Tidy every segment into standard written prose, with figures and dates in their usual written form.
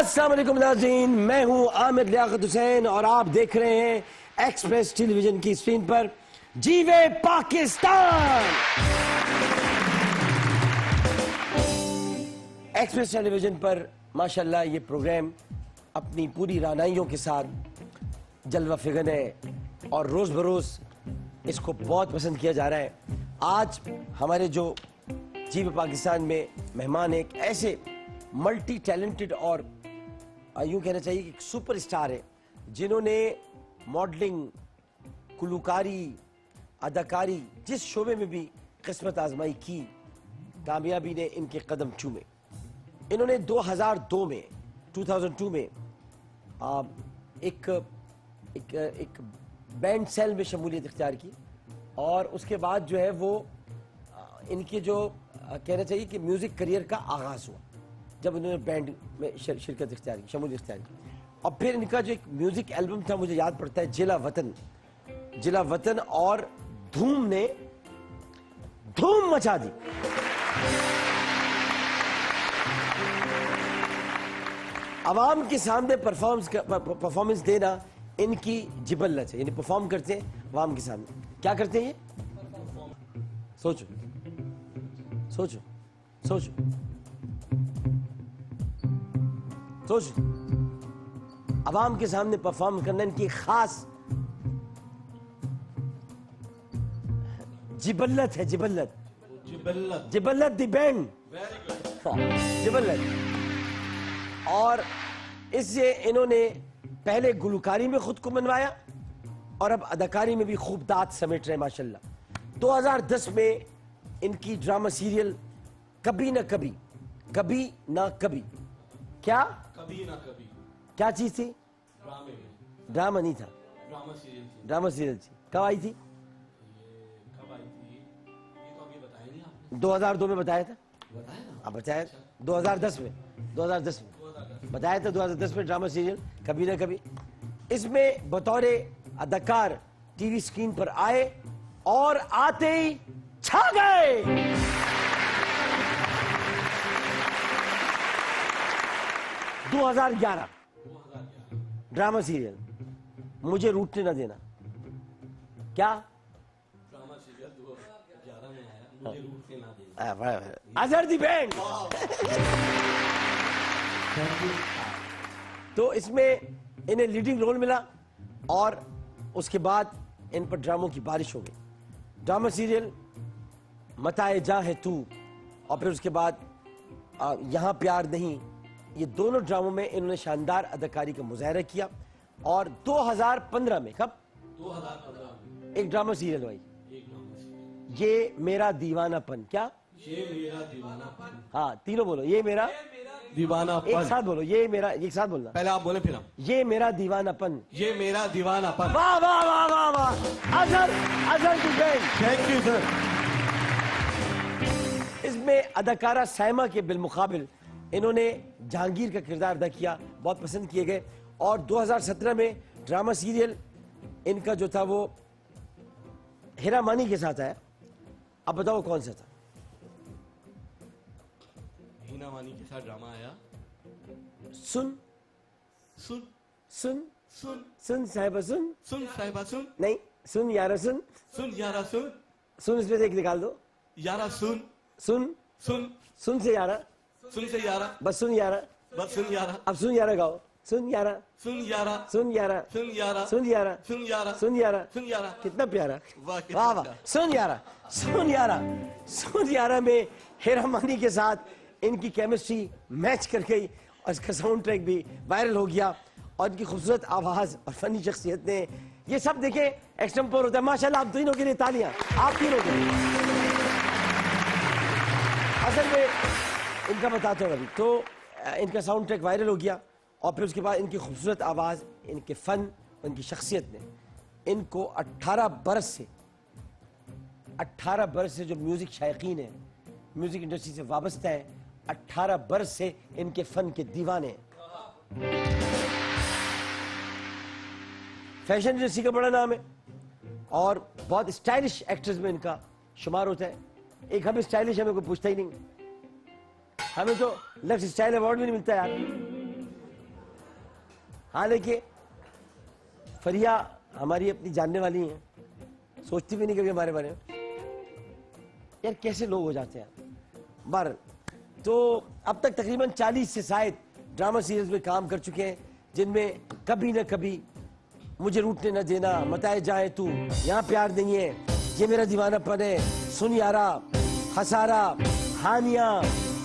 अस्सलाम वालेकुम नाज़रीन, मैं हूं आमिर लियाकत हुसैन और आप देख रहे हैं एक्सप्रेस टेलीविजन की स्क्रीन पर जीवे पाकिस्तान। एक्सप्रेस टेलीविजन पर माशाल्लाह ये प्रोग्राम अपनी पूरी रानाइयों के साथ जलवा फिगन है और रोज बरोज इसको बहुत पसंद किया जा रहा है। आज हमारे जो जीवे पाकिस्तान में मेहमान एक ऐसे मल्टी टैलेंटेड और यूं कहना चाहिए कि सुपर स्टार है जिन्होंने मॉडलिंग, गुलकारी, अदाकारी जिस शोबे में भी किस्मत आजमाई की, कामयाबी ने इनके कदम चूमे। इन्होंने 2002 में एक बैंड सेल में शमूलियत इख्तियार की और उसके बाद जो है वो इनके जो कहना चाहिए कि म्यूजिक करियर का आगाज हुआ जब इन्होंने बैंड में शिरकत इख्तियार की, शमूलियत इख्तियार की। और फिर इनका जो एक म्यूजिक एल्बम था मुझे याद पड़ता है, जिला वतन और धूम ने धूम मचा दी। आवाम के सामने परफॉर्मेंस देना इनकी जिबल्लत है, यानी परफॉर्म करते हैं आवाम के सामने। क्या करते हैं ये? सोचो सोचो सोचो सोचो। आवाम के सामने परफॉर्म करना इनकी खास जिबल्लत है, जिबल्लत दी बैंड, जिबल्लत। और इससे इन्होंने पहले गुलकारी में खुद को मनवाया और अब अदाकारी में भी खूब दांत समेट रहे माशाल्लाह। 2010 में इनकी ड्रामा सीरियल कभी ना कभी, कभी ना कभी, क्या कभी ना कभी, क्या चीज थी? ड्रामे में। ड्रामा नहीं था, ड्रामा सीरियल थी। कब आई थी? कब आई थी ये तो अभी बताया नहीं आपने। 2002 में बताया था, बताया ना? अब बताया 2010 में बताया था। 2010 में ड्रामा सीरियल कभी ना कभी। इसमें बतौर अदाकार टीवी स्क्रीन पर आए और आते ही छा गए। 2011 ड्रामा सीरियल मुझे रूठने ना देना। क्या ड्रामा सीरियल 2011 में आया, मुझे रूठने ना देना। अजहर दी बैंड। तो इसमें इन्हें लीडिंग रोल मिला और उसके बाद इन पर ड्रामों की बारिश हो गई। ड्रामा सीरियल मताए जा है तू और फिर उसके बाद यहाँ प्यार नहीं, ये दोनों ड्रामों में इन्होंने शानदार अदाकारी का मुजाहरा किया। और 2015 में, कब? 2015 में एक ड्रामा सीरियल भाई, एक ड्रामा सीरियल, ये मेरा दीवानापन। क्या? ये मेरा दीवानापन। हाँ, तीनों बोलो, ये मेरा दीवानापन। एक साथ बोलो, ये मेरा, एक साथ बोलना। पहले आप बोले फिर हम। ये मेरा दीवानापन। ये मेरा दीवानापन। वाह वाह वाह वाह वाह। अजहर की बैंड। Thank you sir. इसमें अदाकारा साइमा के बिलमुकाबिल इन्होंने जहांगीर का किरदार अदा किया, बहुत पसंद किए गए। और 2017 में ड्रामा सीरियल इनका जो था वो हिरा मानी के साथ आया। अब बताओ कौन सा था? हीना मानी के साथ ड्रामा आया। सुन सुन सुन सुन सुन साहिबा सुन, सुन साहिबा सुन, नहीं सुन यारा सुन, सुन यारा सुन, सुन इसमें से एक निकाल दो। यारा सुन, सुन सुन सुन से यारा, सुन से यारा, बस सुन यारा, बस सुन यारा, अब सुन यारा गाओ। सुन यारा, सुन यारा, सुन यारा, सुन यारा, सुन यारा, सुन यारा, सुन यारा, सुन यारा। कितना प्यारा। वाह, कितना वाह वाह। प्यारा। सुन यारा, सुन यारा, सुन यारा में हेरा मानी के साथ इनकी केमिस्ट्री मैच कर गई और इसका साउंड ट्रैक भी वायरल हो गया। और इनकी खूबसूरत आवाज और फनी शख्सियत ने ये सब देखे एक्सटेम्पोर होता है। माशाल्लाह आप तीनों के लिए तालियां, आप तीनों के लिए। असल में इनका बताता हूँ अभी तो इनका साउंड ट्रैक वायरल हो गया और फिर उसके बाद इनकी खूबसूरत आवाज़, इनके फ़न, इनकी शख्सियत ने इनको 18 बरस से जो म्यूज़िक शायकीन है, म्यूज़िक इंडस्ट्री से वाबस्ता है, 18 बरस से इनके फ़न के दीवाने हैं। फैशन इंडस्ट्री का बड़ा नाम है और बहुत स्टाइलिश एक्ट्रेस में इनका शुमार होता है। एक हम स्टाइलिश हमें कोई पूछता ही नहीं, हमें तो लक्ष्य स्टाइल अवार्ड भी नहीं मिलता यार। हालांकि फरिया हमारी अपनी जानने वाली हैं, सोचती भी नहीं कभी हमारे बारे में। यार कैसे लोग हो जाते हैं बार। तो अब तक तकरीबन 40 से शायद ड्रामा सीरियल्स में काम कर चुके हैं, जिनमें कभी न कभी मुझे रूठने न देना, मताए जाए तू, यहाँ प्यार नहीं है, ये मेरा दीवानापन है, सुन यारा, हसारा, हानिया,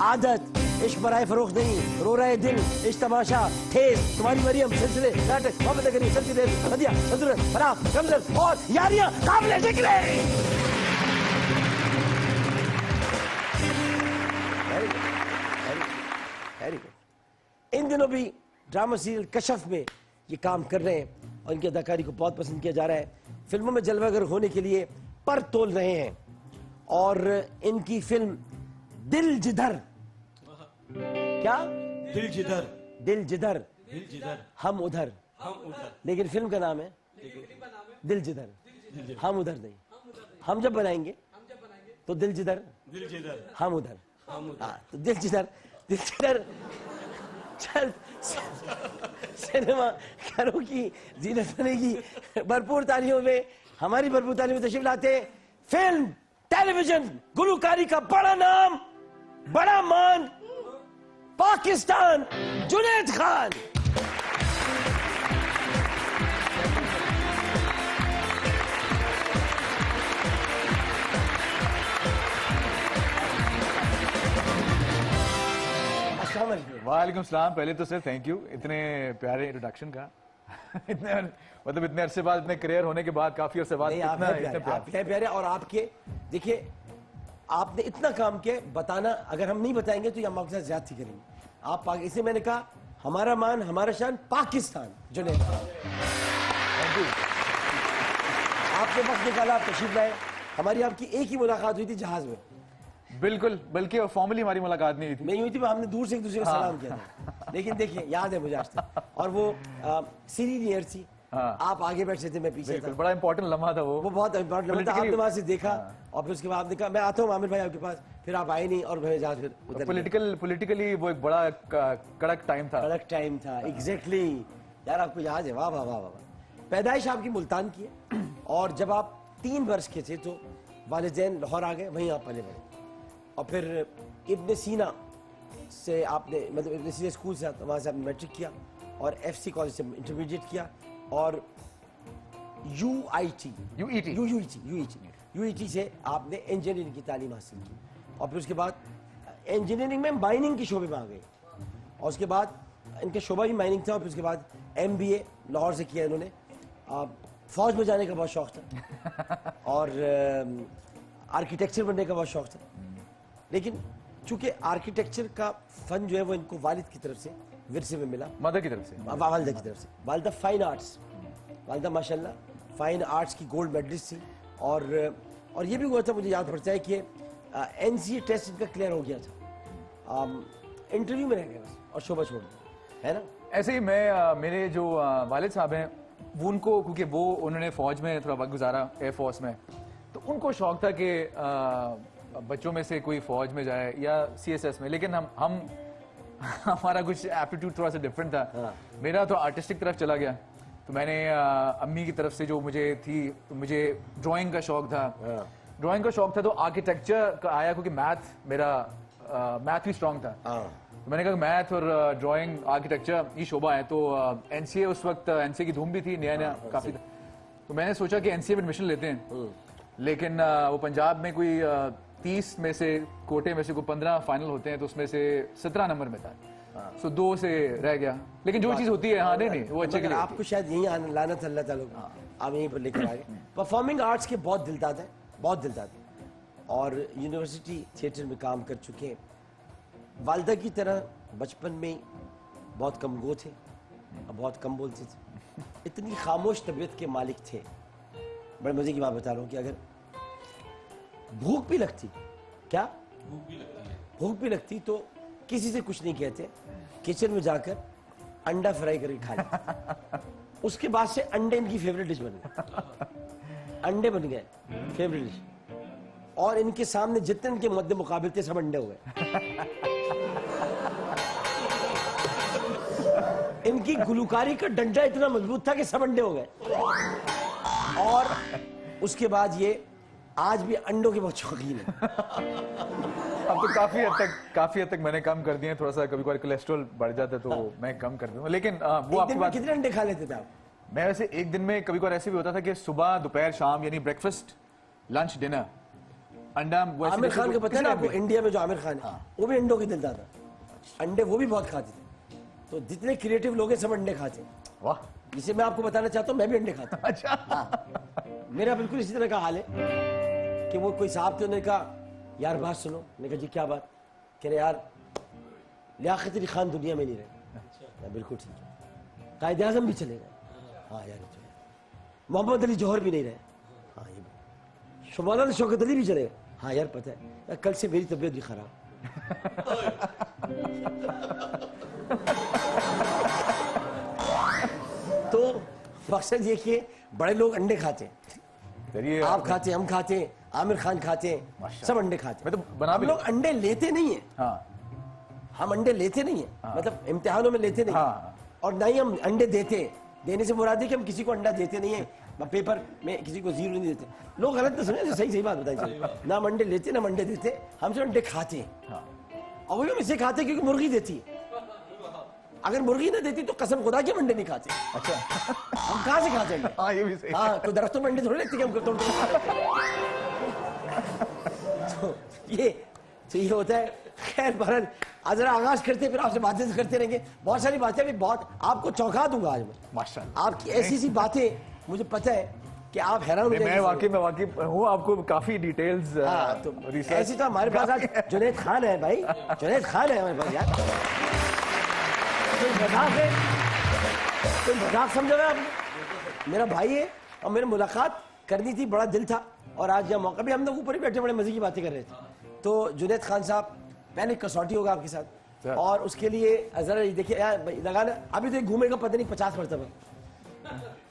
आदत, इश्क बराए फरोख नहीं, रो रहे दिल, इश्क तमाशा, ठेस, तुम्हारी मरियम, सिलसिले, नाटक, मोहब्बत करी, सिलसिले, हदिया, हजरत, फराफ, कमजर और यारियां काबिल जिक्र है। Very good. इन दिनों भी ड्रामा सीरियल कशफ में ये काम कर रहे हैं और इनकी अदाकारी को बहुत पसंद किया जा रहा है। फिल्मों में जलवागर होने के लिए पर तोल रहे हैं और इनकी फिल्म दिल जिधर, क्या दिल जिधर, दिल जिधर दिल जिधर, हम उधर, हम उधर, लेकिन फिल्म का नाम है दिल जिधर, हम उधर नहीं। हम जब बनाएंगे तो दिल जिधर, दिल जिधर, हम उधर। हम उधर। हाँ, तो दिल जिधर, दिल जिधर चल सिनेमा घरों की जीनत बनेगी। भरपूर तालियों में, हमारी भरपूर तालियों में तशरीफ लाते हैं फिल्म, टेलीविजन, गुलकारी का बड़ा नाम, बड़ा मान, पाकिस्तान, जुनैद खान। वालेकुम सलाम। पहले तो सर थैंक यू इतने प्यारे इंट्रोडक्शन का। इतने मतलब इतने अरसे बाद, इतने करियर होने के बाद, काफी अरसे बाद नहीं, आप इतना हैं प्यारे, इतना आप हैं प्यारे। और आपके देखिए, आपने इतना काम किया, बताना अगर हम नहीं बताएंगे तो ये हम आपके साथ ज्यादती करेंगे। आप इसे मैंने कहा हमारा मान, हमारा शान, पाकिस्तान, जुनैद खान। Thank you. आपने वक्त निकाला, आप तशरीफ लाए। हमारी आपकी एक ही मुलाकात हुई थी जहाज में। बिल्कुल, बल्कि फॉर्मली हमारी मुलाकात नहीं हुई थी। नहीं हुई थी, हमने दूर से एक दूसरे को सलाम किया था। लेकिन देखिए, याद है मुझे आज तक। और वो सीनियर थी, आप आगे बैठे थे, मैं पीछे था। बड़ा इंपॉर्टेंट लम्हा था वो बहुत इंपॉर्टेंट था। आपने वहां से देखा और फिर उसके बाद आपने कहा मैं आता हूँ आमिर भाई आपके पास, फिर आप आए नहीं और मैं जहाज फिर उधर पॉलिटिकली वो एक बड़ा कड़क टाइम था। कड़क टाइम था। एग्जैक्टली यार, आपको याद है? वाह वाह वाह वाह। पैदाइश आपकी मुल्तान की है और जब आप 3 वर्ष के थे तो वालिदैन लाहौर आ गए, वहीं आप पले बड़े। और फिर इब्न सीना से आपने, मतलब इब्न सीना स्कूल से वहाँ से आपने मैट्रिक किया और FC कॉलेज से इंटरमीडिएट किया और UET से आपने इंजीनियरिंग की तालीम हासिल की। और फिर उसके बाद इंजीनियरिंग में माइनिंग के शोबे में आ गए और उसके बाद इनका शोबा भी माइनिंग था। और फिर उसके बाद MBA लाहौर से किया इन्होंने। फौज में जाने का बहुत शौक था और आर्किटेक्चर बनने का बहुत शौक था। लेकिन चूंकि आर्किटेक्चर का फन जो है वो इनको वालिद की तरफ से विरसे में मिला, मदर की तरफ से, वालिदा की तरफ से। वालिदा फाइन आर्ट्स, वालिदा माशाल्लाह फाइन आर्ट्स की गोल्ड मेडलिस्ट थी। और ये भी हुआ था, मुझे याद पड़ता है कि NCA टेस्ट इनका क्लियर हो गया था, इंटरव्यू में रह गया बस और शोभा छोड़ दिया, है ना। ऐसे ही मैं मेरे जो वालिद साहब हैं वो, उनको क्योंकि वो उन्होंने फौज में थोड़ा वक्त गुजारा, एयरफोर्स में, तो उनको शौक था कि बच्चों में से कोई फौज में जाए या CSS में। लेकिन हम हमारा कुछ एप्टीट्यूड थोड़ा सा डिफरेंट था। मेरा तो आर्टिस्टिक तरफ चला गया। तो मैंने अम्मी की तरफ से जो मुझे थी, तो मुझे ड्राइंग का शौक था। ड्राइंग का शौक था तो आर्किटेक्चर का आया, क्योंकि मैथ भी स्ट्रांग था। तो मैंने कहा मैथ और ड्राइंग, आर्किटेक्चर ये शोबा है। तो NCA उस वक्त NCA की धूम भी थी, नया नया काफी था। तो मैंने सोचा कि NCA में एडमिशन लेते हैं। लेकिन वो पंजाब में कोई 30 में से कोटे में से कोई 15 फाइनल होते हैं, तो उसमें से 17 नंबर में था। सो 2 से रह गया। लेकिन जो चीज होती है, हाँ नहीं वो अच्छे के लिए। आपको शायद यही लाना था, अल्लाह ताला आप यहीं पर लेकर आए। परफॉर्मिंग आर्ट्स के बहुत दिलदाद है, बहुत दिलदाद है। और यूनिवर्सिटी थिएटर में काम कर चुके हैं। वालिदा की तरह बचपन में बहुत कम गो थे और बहुत कम बोलते थे। इतनी खामोश तबीयत के मालिक थे। बड़े मजे की बात बता रहा हूँ कि अगर भूख भी लगती, क्या भूख भी लगती तो किसी से कुछ नहीं कहते, किचन में जाकर अंडा फ्राई करके खा लेते। उसके बाद से अंडे इनकी फेवरेट डिश बन गए, अंडे बन गए फेवरेट डिश। और इनके सामने जितने इनके मध्य मुकाबले थे सब अंडे हुए। इनकी गुलकारी का डंडा इतना मजबूत था कि सब अंडे हो गए। और उसके बाद ये आज भी अंडों के बहुत शौकीन है। अब तो काफी हद तक मैंने कम कर दिए हैं। थोड़ा सा कभी कभार कोलेस्ट्रॉल बढ़ जाता है तो मैं कम कर दूं, लेकिन वो एक आपकी दिन में बात। कितने अंडे खा लेते थे आप? मैं वैसे एक दिन में कभी कभार ऐसे भी होता था कि सुबह दोपहर शाम यानी ब्रेकफास्ट लंच डिनर अंडा। वैसे आमिर जैसे खान तो का पता है किसी ना ने आपको, भी- इंडिया में जो आमिर खान है वो भी अंडों की दिलदार था। अंडे वो भी बहुत खाते थे। तो जितने क्रिएटिव लोग हैं सब अंडे खाते हैं। वाह। जिसे मैं आपको बताना चाहता हूँ, मैं भी अंडे खाता हूँ। अच्छा। मेरा बिल्कुल इसी तरह का हाल है कि वो कोई साहब थे, उन्होंने कहा यार बात सुनो। मैंने कहा जी क्या बात? कह रहे यार लियाकत अली खान दुनिया में नहीं रहे। मैं बिल्कुल ठीक है। कायदे आजम भी चले गए। हाँ यार ये तो है। मोहम्मद अली जौहर भी नहीं रहे। हाँ ये भी। शुमाना शौकत अली भी चले गए। हाँ यार पता है यार, कल से मेरी तबीयत भी खराब। तो मकसद ये कि बड़े लोग अंडे खाते हैं। चलिए आप खाते हैं, हम खाते हैं, आमिर खान खाते हैं, माशाल्लाह। सब अंडे खाते हैं। मैं तो बना हम भी लोग अंडे लेते नहीं है। हाँ हम अंडे लेते नहीं है, मतलब इम्तिहानों में लेते नहीं हाँ। है। और ना ही हम अंडे देते हैं। देने से मुराद है कि हम किसी को अंडा देते नहीं है। पेपर में किसी को जीरो नहीं देते। लोग गलत ना समझे, सही बात बताइए। ना हम अंडे लेते ना हम अंडे देते, हम सिर्फ अंडे खाते हैं। हाँ। और वही हम इसे खाते हैं क्योंकि मुर्गी देती है। अगर मुर्गी ना देती तो कसम खुदा के हम अंडे नहीं खाते। अच्छा। हम कहाँ से खाते हैं? हाँ ये भी सही। हाँ, कोई दरख्तों में अंडे थोड़ी लगते कि हम तोड़ तोड़ खा लेते हैं। तो ये होता है। खैर बहरहाल आज जरा आगाज करते हैं, फिर आपसे बातें करते रहेंगे। बहुत सारी बातें भी, बहुत आपको चौंका दूंगा आज मैं। माशाल्लाह। आपकी ऐसी सी बातें मुझे पता है कि आप हैरान हो मैं जाएंगे। वाकई हूँ। आपको काफी डिटेल्स हाँ, तो ऐसी तो हमारे पास आज जुनैद खान है भाई। जुनैद खान है हमारे पास यार। कोई मजाक है? कोई मजाक समझा हुआ आपने? मेरा भाई है और मेरी मुलाकात करनी थी, बड़ा दिल था। और आज यह मौका भी, हम लोग ऊपर ही बैठे बड़े मजे की बातें कर रहे थे। तो जुनैद खान साहब पहले कसौटी होगा आपके साथ, और उसके लिए जरा ये देखिए यार भाई, लगाना अभी तो घूमेगा पता नहीं 50 मरतबा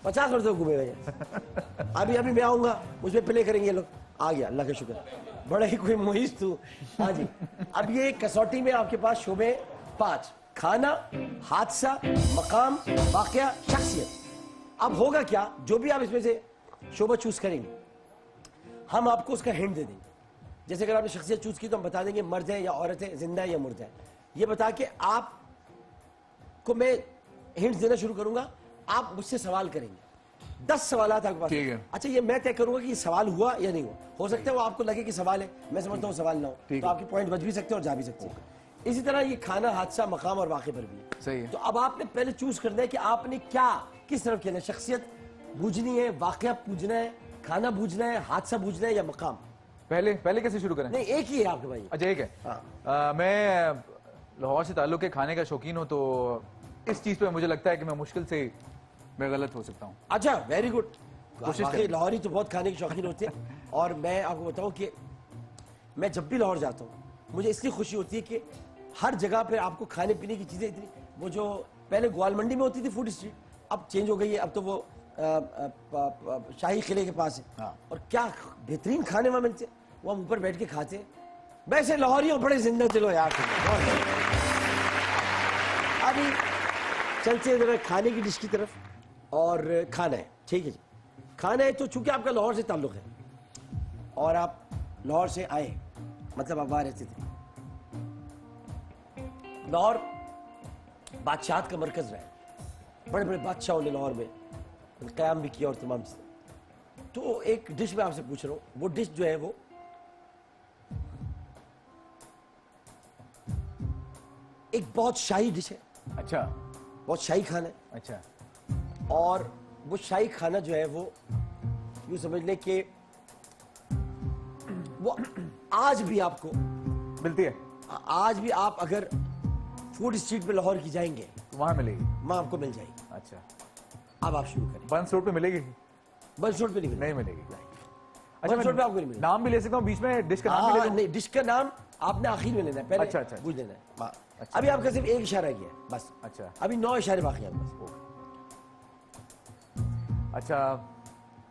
50 मरतबा घूमेगा ये। अभी मैं आऊंगा, मुझ पर प्ले करेंगे ये लोग। आ गया, अल्लाह का शुक्र। बड़ा ही कोई मुहिस तू। हाँ जी। अब ये कसौटी में आपके पास शोबे 5: खाना, हादसा, मकाम, वाकया, शख्सियत। अब होगा क्या, जो भी आप इसमें से शोबा चूज करेंगे हम आपको उसका हिंट दे देंगे। जैसे अगर आपने शख्सियत चूज की तो हम बता देंगे मर्द है या औरत है, जिंदा है या मुर्दा है। ये बता के आपको मैं हिंट देना शुरू करूंगा, आप मुझसे सवाल करेंगे। 10 सवाल आपके पास। ठीक है। अच्छा, ये मैं तय करूंगा कि ये सवाल हुआ या नहीं हुआ। हो सकता है वो आपको लगे कि सवाल है, मैं समझता हूँ सवाल ना हो, तो आपके पॉइंट बच भी सकते हैं और जा भी सकते हैं। इसी तरह ये खाना, हादसा, मकाम और वाक़े पर भी है। सही है। तो अब आपने पहले चूज करना है कि आपने क्या, किस तरफ खेलना है। शख्सियत बूझनी है, वाक़या पूछना है, खाना बूझना है, हादसा बूझना है या मकाम? पहले कैसे शुरू करें? नहीं, एक ही है आपके भाई। अच्छा एक है। मैं लाहौर से ताल्लुक के खाने का शौकीन हूँ, तो इस चीज पे मुझे लगता है कि मैं मुश्किल से मैं गलत हो सकता हूँ। अच्छा, वेरी गुड। कोशिश वाकई करें। लाहौरी तो बहुत खाने के शौकीन होते हैं। और मैं आपको बताऊं कि मैं जब भी लाहौर जाता हूँ मुझे इसलिए खुशी होती है कि हर जगह पे आपको खाने पीने की चीज़ें इतनी, वो जो पहले ग्वाल मंडी में होती थी फूड स्ट्रीट, अब चेंज हो गई है। अब तो वो शाही किले के पास है। हाँ। और क्या बेहतरीन खाने वहाँ मिलते हैं, वो हम ऊपर बैठ के खाते हैं। वैसे लाहौरी हो बड़े जिंदा चलो यार। अभी चलते हैं जरा खाने की डिश की तरफ। और खाना है, ठीक है जी, खाना है। तो चूंकि आपका लाहौर से ताल्लुक है और आप लाहौर से आए, मतलब आप वहाँ रहते थे। लाहौर बादशाहत का मरकज रहा है, बड़े बड़े बादशाहों ने लाहौर में क़याम भी किया और तमाम चीज़ें। तो एक डिश मैं आपसे पूछ रहा हूँ, वो डिश जो है वो एक बहुत शाही डिश है, अच्छा बहुत शाही खाना है। अच्छा। और वो शाही खाना जो है वो यूं समझ लें कि वो आज भी आपको मिलती है आज भी आप अगर फूड स्ट्रीट पे लाहौर की जाएंगे तो वहां मिलेगी। वहां आपको मिल जाएगी। अच्छा, अब आप शुरू करें। बंस रोड पे मिलेगी? बंस रोड पे नहीं नहीं मिलेगी। अच्छा, बंस रोड पे आपको नहीं मिलेगी। नाम भी ले सकता हूँ बीच में, डिश का नाम भी ले हाँ, लूं? नहीं, डिश का नाम आपने आखिर में लेना है, पहले अच्छा, पूछ लेना है। हाँ। अच्छा। अभी आपका सिर्फ एक इशारा किया है बस। अच्छा अभी 9 इशारे बाकी हैं बस। अच्छा,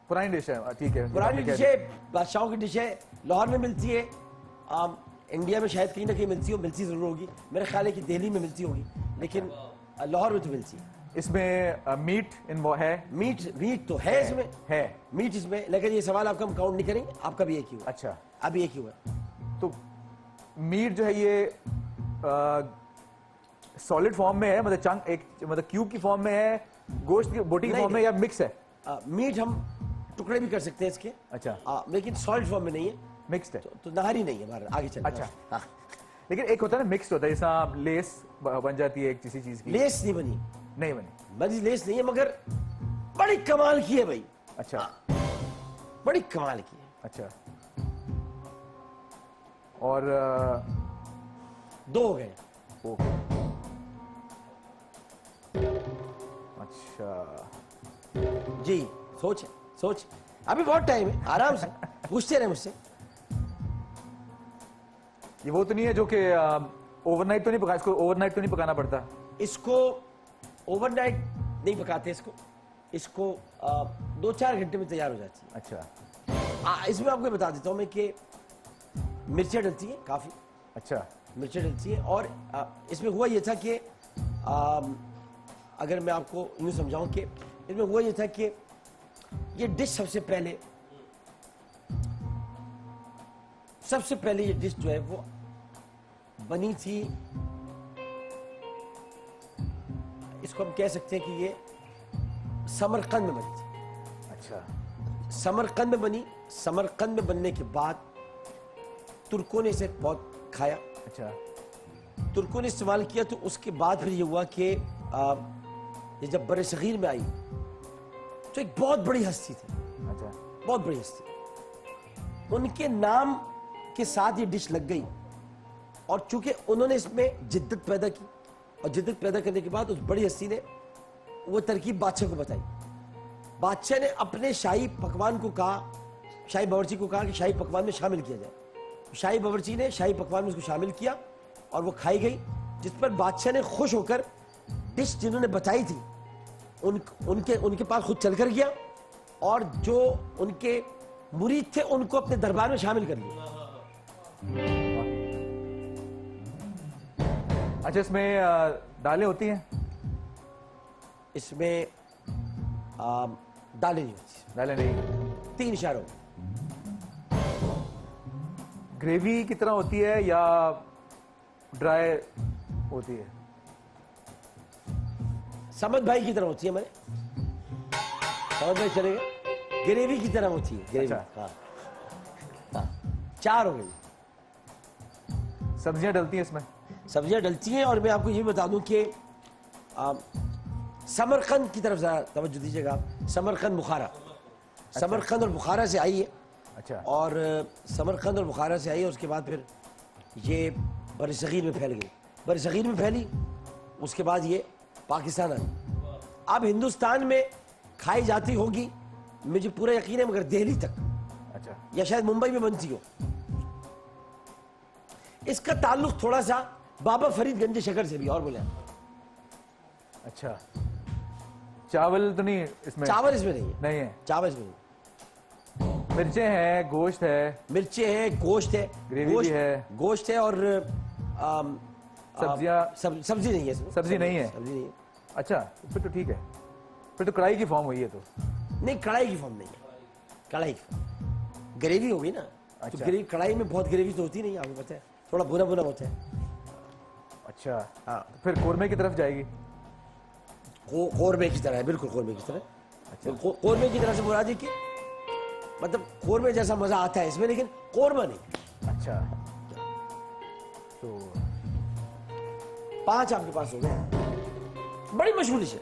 पुरानी डिश है, ठीक है। पुरानी डिश है, बादशाहों की डिश है, लाहौर में मिलती है। इंडिया में शायद कहीं ना कहीं मिलती हो, मिलती जरूर होगी। मेरा ख्याल है कि दिल्ली में मिलती होगी, लेकिन लाहौर में तो मिलती है। इसमें मीट इन्वॉल्व है? मीट तो है इसमें, है मीट इसमें, लेकिन ये सवाल आपका हम काउंट नहीं करेंगे, आपका भी एक ही हुआ। अच्छा, अभी एक ही हुआ। तो मीट जो है ये सॉलिड फॉर्म में है, मतलब चंक, एक मतलब क्यूब की फॉर्म में है, गोश्त की बोटी की नहीं, फॉर्म में, या मिक्स है? मीट हम टुकड़े भी कर सकते हैं इसके, अच्छा, लेकिन सॉलिड फॉर्म में नहीं है, मिक्स्ड है। तो नहारी नहीं है हमारा। आगे चलते हैं। अच्छा। हाँ। लेकिन एक होता है ना मिक्स्ड होता है, जैसा आप लेस बन जाती है एक किसी चीज की। लेस नहीं बनी, नहीं बनी। बनी लेस नहीं है, मगर बड़ी कमाल की है भाई। अच्छा, बड़ी कमाल की है। अच्छा। और दो हो गए। ओके, अच्छा जी, सोच सोच, अभी बहुत टाइम है, आराम से पूछते रहे मुझसे। ये वो तो नहीं है जो कि ओवरनाइट तो नहीं पका, इसको ओवरनाइट तो नहीं पकाना पड़ता? इसको ओवरनाइट नहीं पकाते, इसको 2-4 घंटे में तैयार हो जाती है। अच्छा, इसमें आपको बता देता हूँ मैं कि मिर्चें डलती हैं काफ़ी, अच्छा, मिर्चें डलती हैं। और इसमें हुआ ये था कि अगर मैं आपको यूँ समझाऊं कि इसमें हुआ ये था कि ये डिश सबसे पहले ये डिश जो है वो बनी थी, इसको हम कह सकते हैं कि ये समरकंद में बनी थी। अच्छा, समरकंद में बनी। समरकंद में बनने के बाद तुर्कों ने इसे बहुत खाया, अच्छा, तुर्कों ने इस्तेमाल किया। तो उसके बाद फिर ये हुआ कि ये जब बड़े सगीर में आई तो एक बहुत बड़ी हस्ती थी, अच्छा, बहुत बड़ी हस्ती, उनके नाम के साथ ये डिश लग गई। और चूंकि उन्होंने इसमें जिद्दत पैदा की, और जिद्दत पैदा करने के बाद उस बड़ी हस्ती ने वो तरकीब बादशाह को बताई। बादशाह ने अपने शाही पकवान को कहा, शाही बावर्ची को कहा कि शाही पकवान में शामिल किया जाए। शाही बावर्ची ने शाही पकवान में उसको शामिल किया और वो खाई गई, जिस पर बादशाह ने खुश होकर डिश जिन्होंने बताई थी उनके पास खुद चलकर गया, और जो उनके मुरीद थे उनको अपने दरबार में शामिल कर लिया। अच्छा, इसमें दालें होती हैं? इसमें दालें नहीं होती, दालें नहीं। 3 इशारों। ग्रेवी की तरह होती है या ड्राई होती है? समझ भाई की तरह होती है, मैंने समझ भाई चलेगा, ग्रेवी की तरह होती है, ग्रेवी। अच्छा। हाँ, हाँ, 4 हो गई। सब्जियां डलती हैं इसमें? सब्जियां डलती हैं। और मैं आपको ये बता दूं कि समरकंद की तरफ जरा तवज्जो दीजिएगा आप। समरकंद बुखारा, समरकंद और बुखारा से आई है। अच्छा, और समरकंद और बुखारा से आई है, उसके बाद फिर ये बरसगीर में फैल गई, बरसगीर में फैली, उसके बाद ये पाकिस्तान आई। अब हिंदुस्तान में खाई जाती होगी, मुझे पूरा यकीन है, मगर दिल्ली तक अच्छा, या शायद मुंबई में बनती हो। इसका ताल्लुक थोड़ा सा बाबा फरीदगंज शक्कर से भी। और बोले अच्छा। चावल तो नहीं इसमें? चावल इसमें नहीं है, नहीं है। चावल इसमें नहीं। मिर्चें हैं, गोश्त है, मिर्चें हैं, गोश्त है, ग्रेवी भी है, गोश्त है, और सब्जी नहीं है इसमें। सब्जी नहीं है? सब्जी नहीं है। अच्छा, फिर तो ठीक है, फिर तो कढ़ाई की फॉर्म हुई है। तो नहीं, कढ़ाई की फॉर्म नहीं है, कढ़ाई की फॉर्म ग्रेवी होगी ना। तो अच्छा। ग्रेवी, कढ़ाई में बहुत ग्रेवी तो होती नहीं, आपको पता है, थोड़ा भुना भुना होता है। अच्छा, हाँ, फिर कोरमे की तरफ जाएगी? कोरमे की तरह है, बिल्कुल कोरमे की तरह। अच्छा, कोरमे की तरह से मुराद है कि मतलब कोरमे जैसा मजा आता है इसमें, लेकिन कोरमा नहीं। अच्छा, तो 5 आपके पास हो गए। बड़ी मशहूर डिश है।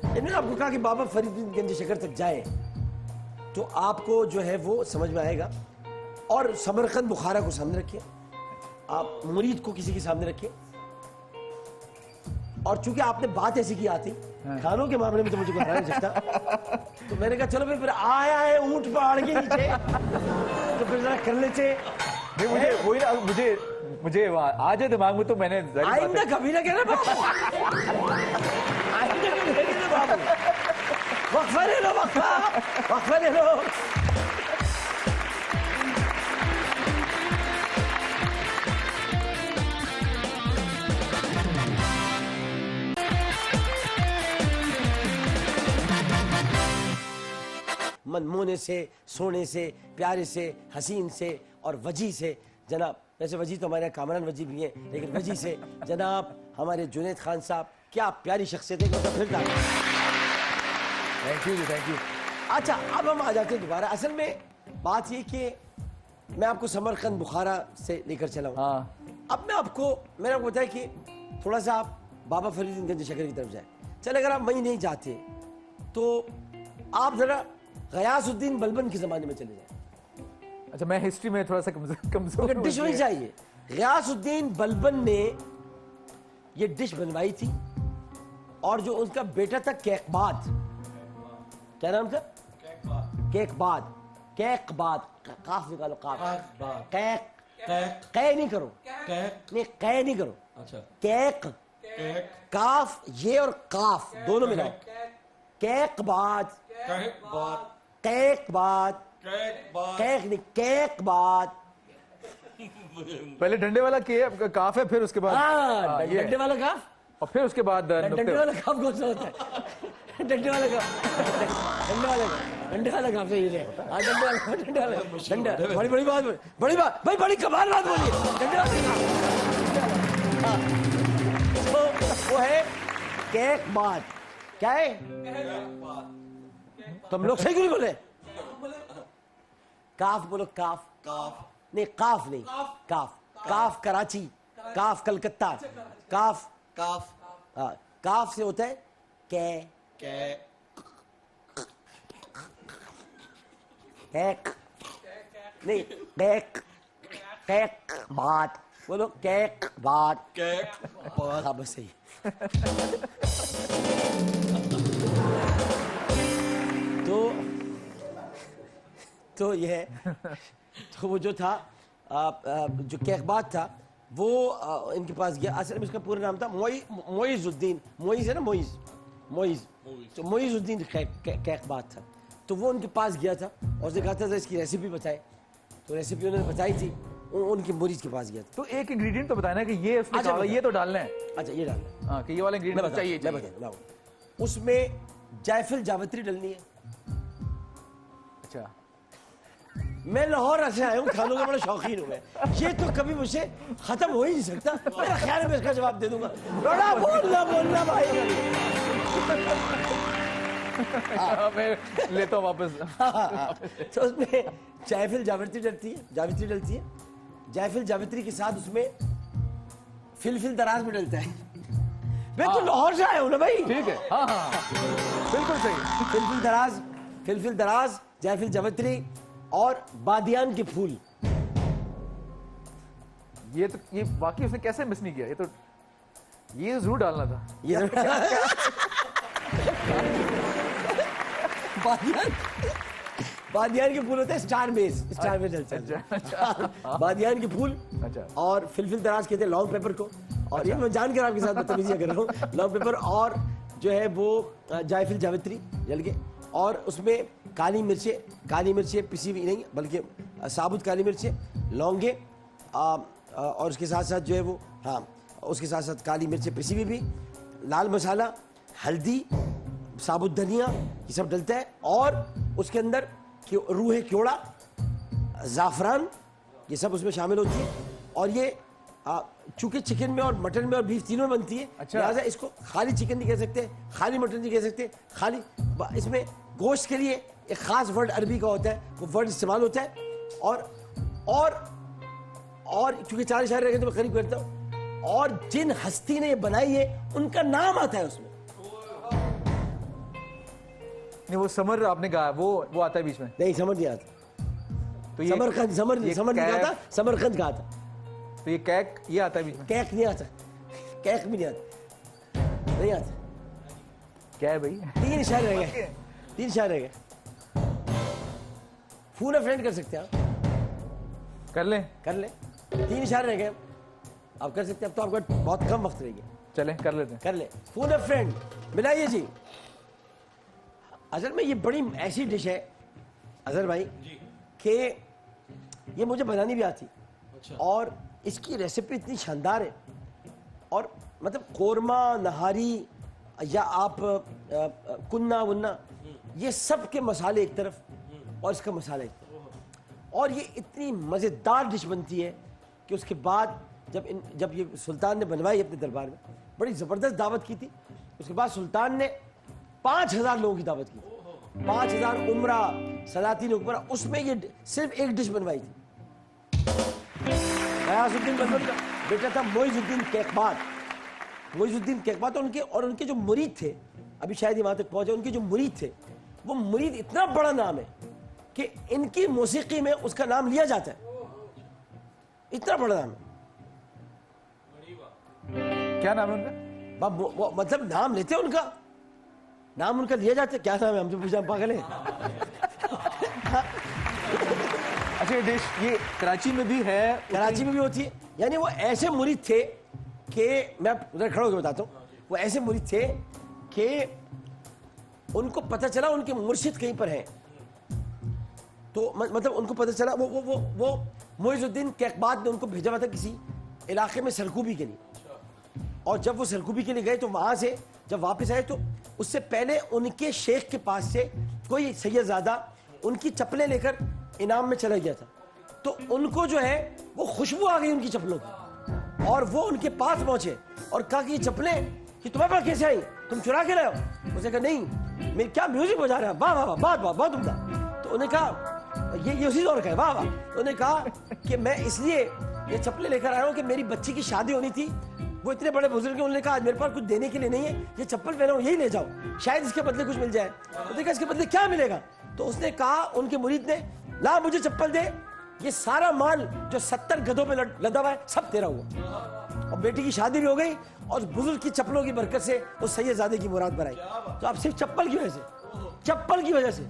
इन्होंने आपको कहा कि बाबा फरीदगंज शक्कर तक जाए तो आपको जो है वो समझ में आएगा। और समरकंद बुखारा को सामने रखिए, आप मुरीद को किसी के सामने रखिए। और चूंकि आपने बात ऐसी की आती, खानों के मामले में तो मुझे कोई हरा नहीं सकता, तो मैंने कहा चलो फिर आया है ऊंट पहाड़ के नीचे, तो फिर जरा कर लेते। नहीं, मुझे वही ना, मुझे आज है दिमाग में, तो मैंने आइंदा कभी ना कहना बाबू, आइंदा कभी ना कहना बाबू, वक्फा ले लो, वक्फा ले लो। मनमोहने से, सोने से, प्यारे से, हसीन से और वजी से जनाब, वैसे वजी तो हमारे यहाँ कामरान वजी भी हैं, लेकिन वजी से जनाब हमारे जुनैद खान साहब, क्या प्यारी शख्सियत है, मतलब फिर थैंक यू जी, थैंक यू। अच्छा अब हम आ जाते हैं दोबारा। असल में बात ये कि मैं आपको समरकंद बुखारा से लेकर चला हूँ। हाँ अब मैं आपको, मैंने आपको बताया कि थोड़ा सा आप बाबा फरीदुद्दीन शकर की तरफ जाए। चल अगर आप वहीं नहीं जाते तो आप जरा गयासुद्दीन बलबन के ज़माने में चले जाए। अच्छा, मैं हिस्ट्री में थोड़ा सा कमजोर मगर डिश होनी चाहिए। गयासुद्दीन बलबन ने ये डिश बनवाई थी और जो उनका बेटा था कैकबाद, क्या नाम था? कैकबाद। कैकबाद, काफ निकालो, काफ। कैक, कै नहीं करो, नहीं कै नहीं करो, अच्छा कैक, काफ ये और काफ दोनों मिलाओ। कैकबाद, कैकबाद, कैक नहीं, कैकबाद। पहले डंडे वाला के काफ है, फिर उसके बाद हाँ, ये, डंडे वाला काफ। और फिर उसके बाद डंडे वाला काफ कौन सा होता है? डंडे वाला काफ, डंडे वाला काफ सही है। हाँ, डंडे वाला डंडा, बड़ी बड़ी बात, बड़ी बात भाई, बड़ी कमाल बात बोली। डंडे वाला काफ, हाँ। तो वो है कैकबाद। क्या है? तुम लोग सही क्यों नहीं बोले? काफ बोलो, काफ। काफ नहीं, काफ नहीं, काफ। काफ कराची, काफ कलकत्ता, काफ, काफ, हाँ, काफ से होता है कै, कैक नहीं, कैक, कैक बात बोलो, कैक बात, हाँ बस सही। तो ये तो वो जो था जो कैकबाद था वो इनके पास गया। असल में इसका पूरा नाम था मोइजुद्दीन। मोइज है ना, मोइज, मोइज, तो मोइजुद्दीन कैकबाद था। तो वो उनके पास गया था और उसने कहा था इसकी रेसिपी बताए। तो रेसिपी उन्होंने बताई थी, उनके मुरीद के पास गया था। तो एक इंग्रेडिएंट तो बताना है कि ये उसमें अच्छा, ये तो डालना है। अच्छा ये डालना है, हाँ, कि ये वाला इंग्रेडिएंट चाहिए। मैं बताऊँ, उसमें जायफल जावित्री डलनी है। अच्छा, मैं लाहौर से आया हूँ, खानों का बड़ा शौकीन हूँ मैं। ये तो कभी मुझसे खत्म हो ही नहीं सकता। मेरा ख्याल है मैं इसका जवाब दे दूंगा। बड़ा बोलना भाई। मैं लेता हूँ वापस। तो उसमें जायफल जावित्री डलती है, जायफल जावित्री के साथ उसमें फिलफिल दराज भी डलता है। मैं तो लाहौर से आया हूँ ना भाई। ठीक है, हाँ हाँ, बिल्कुल सही। फिलफिल दराज, जायफल जावित्री और बादियान के फूल। ये बाकी उसने कैसे मिस नहीं किया? ये जरूर डालना था। ये बादियान के फूल होते हैं स्टार बेस डलते हैं। बादियान के फूल और फिलफिल दराज कहते हैं लॉन्ग पेपर को। और ये मैं जानकर आपके साथ बदतमीजी कर रहा हूँ। लॉन्ग पेपर और जो है वो जायफल जावित्री जल के, और उसमें काली मिर्चें पिसी हुई नहीं बल्कि साबुत काली मिर्चें, लौंगे, और उसके साथ साथ जो है वो, हाँ, उसके साथ साथ काली मिर्चें पिसी हुई भी, लाल मसाला, हल्दी, साबुत धनिया, ये सब डलता है। और उसके अंदर रूह क्योड़ा, ज़ाफ़रान, ये सब उसमें शामिल होती है। और ये चूंकि चिकन में और मटन में और बीफ तीनों में बनती है, अच्छा, लिहाजा इसको खाली चिकन नहीं कह सकते, खाली मटन नहीं कह सकते, खाली इसमें गोश्त के लिए एक खास वर्ड अरबी का होता है, वो वर्ड इस्तेमाल होता है। और क्योंकि 4 इशारे रह गए तो मैं करीब करता हूँ। और जिन हस्ती ने ये बनाई है उनका नाम आता है उसमें। नहीं, वो समर आपने कहा, वो आता है बीच में। नहीं, समझ नहीं आता। तो ये समर नहीं आता, समरकंद का आता। तो ये कैक ये आता है बीच में। कैक नहीं आता, कैक भी नहीं आता, नहीं आता। क्या है भाई? 3 इशारे रह गए, 3 इशारे रह गए। फोन अ फ्रेंड कर सकते हैं आप, कर लें? कर ले। 3 इशारे रह गए, आप कर सकते हैं। अब तो आपका बहुत कम वक्त रह गया। चलें, कर लेते हैं। कर ले। फोन अ फ्रेंड मिलाइए जी। असल में ये बड़ी ऐसी डिश है अजहर भाई कि ये मुझे बनानी भी आती। अच्छा। और इसकी रेसिपी इतनी शानदार है। और मतलब कोरमा, नहारी या आप कुन्ना वन्ना, ये सब के मसाले एक तरफ, और इसका मसाला इतना, और ये इतनी मज़ेदार डिश बनती है कि उसके बाद जब ये सुल्तान ने बनवाई अपने दरबार में, बड़ी ज़बरदस्त दावत की थी। उसके बाद सुल्तान ने 5000 लोगों की दावत की, 5000 उमरा सलातीन उमरा, उसमें ये सिर्फ एक डिश बनवाई थी। गयासुद्दीन बलबन का बेटा था मोइजुद्दीन कैकबाद। मोइजुद्दीन कैकबाद और उनके जो मुरीद थे, अभी शायद ये वहां तक पहुंचे, उनके जो मुरीद थे, वो मुरीद इतना बड़ा नाम है कि इनकी मौसीकी में उसका नाम लिया जाता है, इतना बड़ा नाम है। क्या नाम है उनका? वो मतलब नाम लेते हैं उनका, नाम उनका लिया जाता है। क्या नाम है? हमसे पूछा, हम पागल है? अच्छा, ये डिश ये कराची में भी है? कराची में भी होती है। यानी वो ऐसे मुरीद थे कि मैं उधर खड़ा होकर बताता हूँ, वो ऐसे मुरीद थे कि उनको पता चला उनके मुर्शिद कहीं पर हैं, तो मतलब उनको पता चला वो मोइजुद्दीन कैकबाद ने उनको भेजा हुआ था किसी इलाके में सरकूबी के लिए, और जब वो सरकूबी के लिए गए तो वहां से जब वापस आए तो उससे पहले उनके शेख के पास से कोई सैयदजादा उनकी चप्पलें लेकर इनाम में चला गया था। तो उनको जो है वो खुशबू आ गई उनकी चप्पलों की, और वो उनके पास पहुंचे और कहा कि ये चप्पलें कि तुम्हारे पास कैसे आई, तुम चुरा के लाए हो? उसने कहा नहीं, मेरी क्या म्यूजिक बजा रहा है, वाह वाह वाह, बहुत बहुत बहुत उम्दा। तो उन्हें कहा ये उसी दौर का है, वाह वाह। तो उन्हें कहा कि मैं इसलिए ये चप्पलें लेकर आया हूँ कि मेरी बच्ची की शादी होनी थी, वो इतने बड़े बुजुर्ग हैं, उन्होंने कहा आज मेरे पास कुछ देने के लिए नहीं है, ये चप्पल पहना हूं, यही ले जाओ, शायद इसके बदले कुछ मिल जाए। तो देखा इसके बदले क्या मिलेगा? तो उसने कहा, उनके मुरीद ने, ला मुझे चप्पल दे, ये सारा माल जो 70 गधों पे लदा हुआ है सब तेरा हुआ। और बेटी की शादी भी हो गई और बुजुर्ग की चप्पलों की बरकत से उस सैयदजादे की मुराद भराई। तो अब सिर्फ चप्पल की वजह से, चप्पल की वजह से।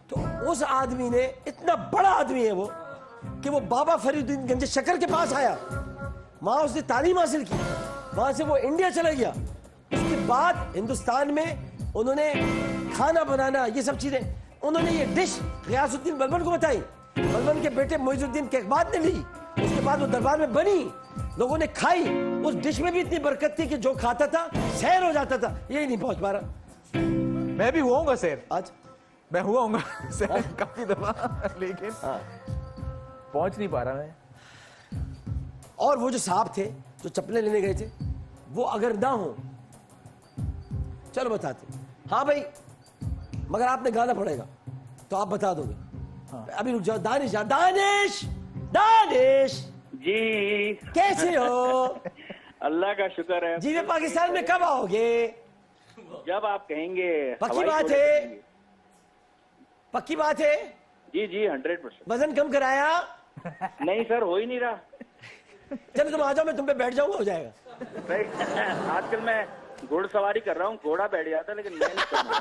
तो उस आदमी ने, इतना बड़ा आदमी है वो, कि वो बाबा फरीदुद्दीन गंज शकर के पास आया, वहां उसने तालीम हासिल की, वहां से वो इंडिया चला गया। उसके बाद हिंदुस्तान में उन्होंने खाना बनाना, ये सब चीजें, उन्होंने ये डिश गयासुद्दीन बलबन को बताई, बलबन के बेटे मोइजुद्दीन कैकबाद ने ली, उसके बाद वो दरबार में बनी, लोगों ने खाई। उस डिश में भी इतनी बरकत थी कि जो खाता था सैर हो जाता था, यही नहीं पहुंच पा रहा। मैं भी हुआ हूँ सैर, आज मैं हुआ हूँ सैर काफी दफा, लेकिन पहुंच नहीं पा रहा मैं। और वो जो साहब थे जो चप्पलें लेने गए थे, वो अगर ना हो, चलो बताते, हाँ भाई मगर आपने गाना पड़ेगा, तो आप बता दोगे। हाँ। अभी रुक जाओ, दानिश दानिश दानिश जी कैसे हो? अल्लाह का शुक्र है। जी, वे पाकिस्तान में कब आओगे? जब आप कहेंगे। पक्की हवाई बात जोड़े है? करेंगे। पक्की बात है? जी जी 100%। वजन कम कराया? नहीं सर, हो ही नहीं रहा। चलो तुम आ जाओ, मैं तुम पे बैठ जाऊंगा, हो जाएगा। भाई आजकल मैं घुड़सवारी कर रहा हूँ, घोड़ा बैठ जाता है, लेकिन मैं नहीं कर रहा।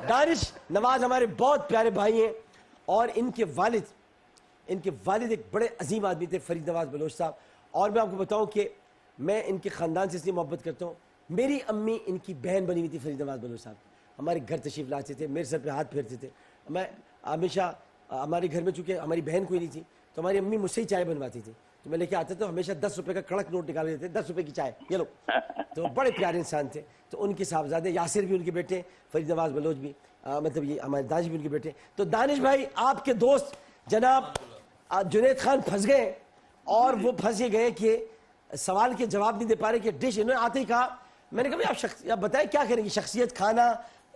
दानिश नवाज हमारे बहुत प्यारे भाई हैं, और इनके वालिद एक बड़े अजीम आदमी थे, फरीद नवाज बलोच साहब। और मैं आपको बताऊं कि मैं इनके ख़ानदान से इसलिए मोहब्बत करता हूँ, मेरी अम्मी इनकी बहन बनी हुई थी, फरीद नवाज बलोच साहब हमारे घर तशरीफ़ लाते थे, मेरे सर पे हाथ फेरते थे। मैं हमेशा, हमारे घर में चूँकि हमारी बहन कोई नहीं थी, तो हमारी अम्मी मुझसे ही चाय बनवाती थी, तो मैं लेके आता था, हमेशा 10 रुपये का कड़क नोट निकाल देते, 10 रुपये की चाय, ये लो। तो बड़े प्यारे इंसान थे। तो उनके साहबजादे यासिर भी उनके बेटे, फरीद नवाज बलोच भी, मतलब ये हमारे दानिश भी उनके बेटे। तो दानिश भाई, आपके दोस्त जनाब जुनैद खान फंस गए, और वो फंस ये गए कि सवाल के जवाब नहीं दे पा रहे कि डिश, इन्होंने आते ही कहा, मैंने कहा आप बताएं क्या करेंगे, शख्सियत, खाना,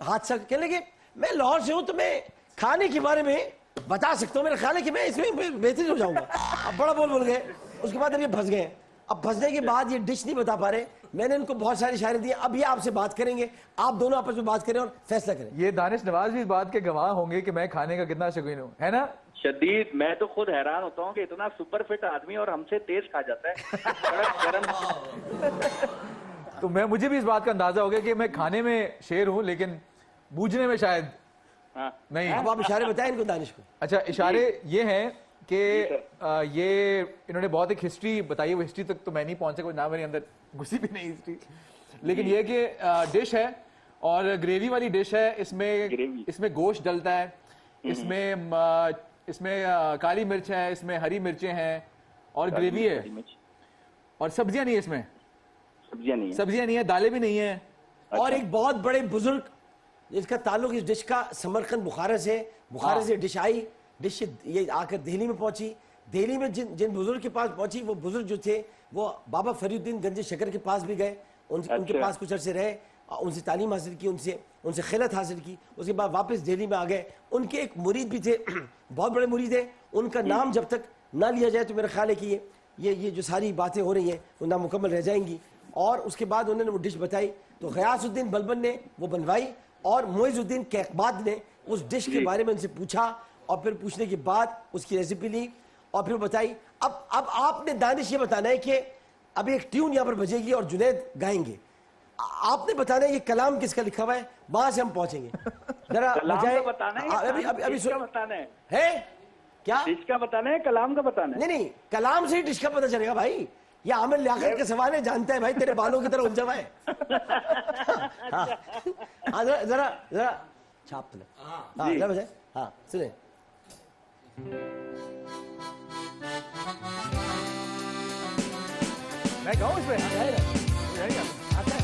हादसा? कहने लगे मैं लाहौर से हूँ, तो मैं खाने के बारे में बता सकता हूँ, मेरा ख्याल है कि मैं इसमें बेहतरीन हो जाऊंगा। अब बड़ा बोल गए। उसके बाद अब ये फंस गए। अब फंसने के बाद ये डिश नहीं बता पा रहे, मैंने इनको बहुत सारी इशारे दिए, अब ये आपसे बात करेंगे, आप दोनों आपस में बात करें और फैसला करें। ये दानिश नवाज भी इस बात के गवाह होंगे कि मैं खाने का कितना शौकीन हूँ, है ना? शदीद, मैं तो खुद हैरान होता हूँ कि इतना सुपर फिट आदमी और हमसे तेज खा जाता है। गरम। तो मुझे भी इस बात का अंदाजा हो गया कि मैं खाने में शेर हूँ, लेकिन बूझने में शायद नहीं। अब आप इशारे बताएं इनको, दानिश को। अच्छा, इशारे ये हैं कि ये इन्होंने बहुत एक हिस्ट्री बताई है, वो हिस्ट्री तक तो मैं नहीं पहुंचा, कोई ना मेरे अंदर घुसी भी नहीं हिस्ट्री, लेकिन ये कि डिश है और ग्रेवी वाली डिश है, इसमें गोश्त डलता है, इसमें काली मिर्च है, इसमें हरी मिर्चें हैं, और ग्रेवी है, और सब्जियां नहीं है, इसमें सब्जियां नहीं है, दालें भी नहीं है। और एक बहुत बड़े बुजुर्ग इसका ताल्लुक इस डिश का समरकंद बुखारा से, बुखारा से डिश आई, डिश ये आकर दिल्ली में पहुंची। दिल्ली में जिन जिन बुजुर्ग के पास पहुंची, वो बुजुर्ग जो थे वो बाबा फरीउद्दीन गंज शकर के पास भी गए, उनके पास कुछ अर्से रहे, उनसे तालीम हासिल की, उनसे खिलत हासिल की। उसके बाद वापस दिल्ली में आ गए। उनके एक मुरीद भी थे, बहुत बड़े मुरीद है, उनका नाम जब तक ना लिया जाए तो मेरा ख्याल है कि ये जो सारी बातें हो रही हैं वो नामुकम्मल रह जाएंगी। और उसके बाद उन्होंने वो डिश बताई, तो गयासुद्दीन बलबन ने वो बनवाई और मुइज़ुद्दीन कैकबाद ने उस डिश के बारे में उनसे पूछा, और फिर पूछने के बाद उसकी रेसिपी ली और फिर बताई। अब आपने दानिश ये बताना है कि अब एक ट्यून यहाँ पर बजेगी और जुनैद गाएंगे, आपने बताना है ये कलाम किसका लिखा हुआ है, वहां से हम पहुंचेंगे। जरा कलाम का बताना है, अभी डिश का बताना है क्या, डिश का बताना है, कलाम का बताना है? नहीं कलाम से ही डिश का पता चलेगा भाई। ये आमिर लियाकत का सवाल है, जानता है भाई, तेरे बालों की तरह उलझा हुआ है। हाँ जरा छाप ले, हाँ जरा बजाए, हाँ सुने। मैं गाऊं इसमें? आता है।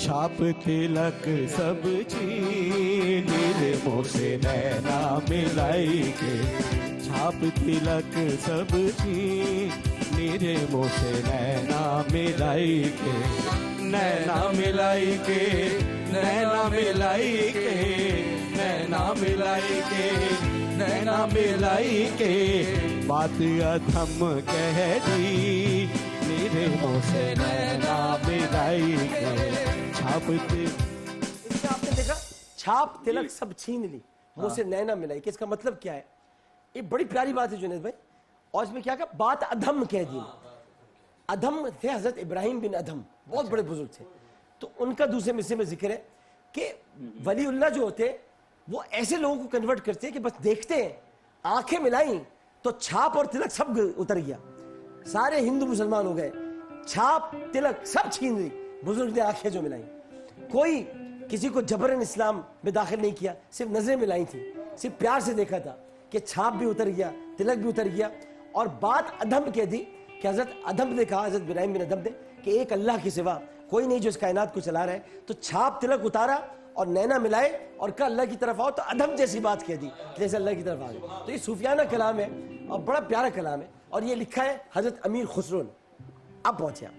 छाप तिलक सब चीज निर्मोह से नैना मिलाई के, छाप तिलक सब चीज निर्मोह से नैना मिलाई के, नैना मिलाई के, नैना मिलाई के, नैना मिलाई के, नैना मिलाई के, बात अधम कह दी निर्मोह से नैना मिलाई के। इसमें आपने देखा छाप तिलक सब छीन ली, मुंह से नैना मिलाई कि इसका मतलब क्या है? ये बड़ी प्यारी बात है जुनैद भाई। और इसमें क्या कहा, बात अधम कह दी। अधम थे हजरत इब्राहिम बिन अधम, बहुत बड़े बुजुर्ग थे, तो उनका दूसरे मिसरे में जिक्र है कि वलीउल्लाह जो होते वो ऐसे लोगों को कन्वर्ट करते हैं कि बस देखते हैं, आंखें मिलाई तो छाप और तिलक सब उतर गया, सारे हिंदू मुसलमान हो गए, छाप तिलक सब छीन ली बुजुर्ग ने आंखें जो मिलाई। कोई किसी को जबरन इस्लाम में दाखिल नहीं किया, सिर्फ नजरें मिलाई थी, सिर्फ प्यार से देखा था कि छाप भी उतर गया, तिलक भी उतर गया। और बात अधम कह दी कि हजरत अधम ने कहा, हजरत इब्राहिम बिन अधम ने, कि एक अल्लाह के सिवा कोई नहीं जो इस कायनात को चला रहा है। तो छाप तिलक उतारा और नैना मिलाए और कहा अल्लाह की तरफ आओ, तो अधम जैसी बात कह दी जैसे अल्लाह की तरफ आ गए। तो ये सूफियाना कलाम है और बड़ा प्यारा कलाम है, और ये लिखा है हजरत अमीर खुसरो ने। अब पहुंचे आप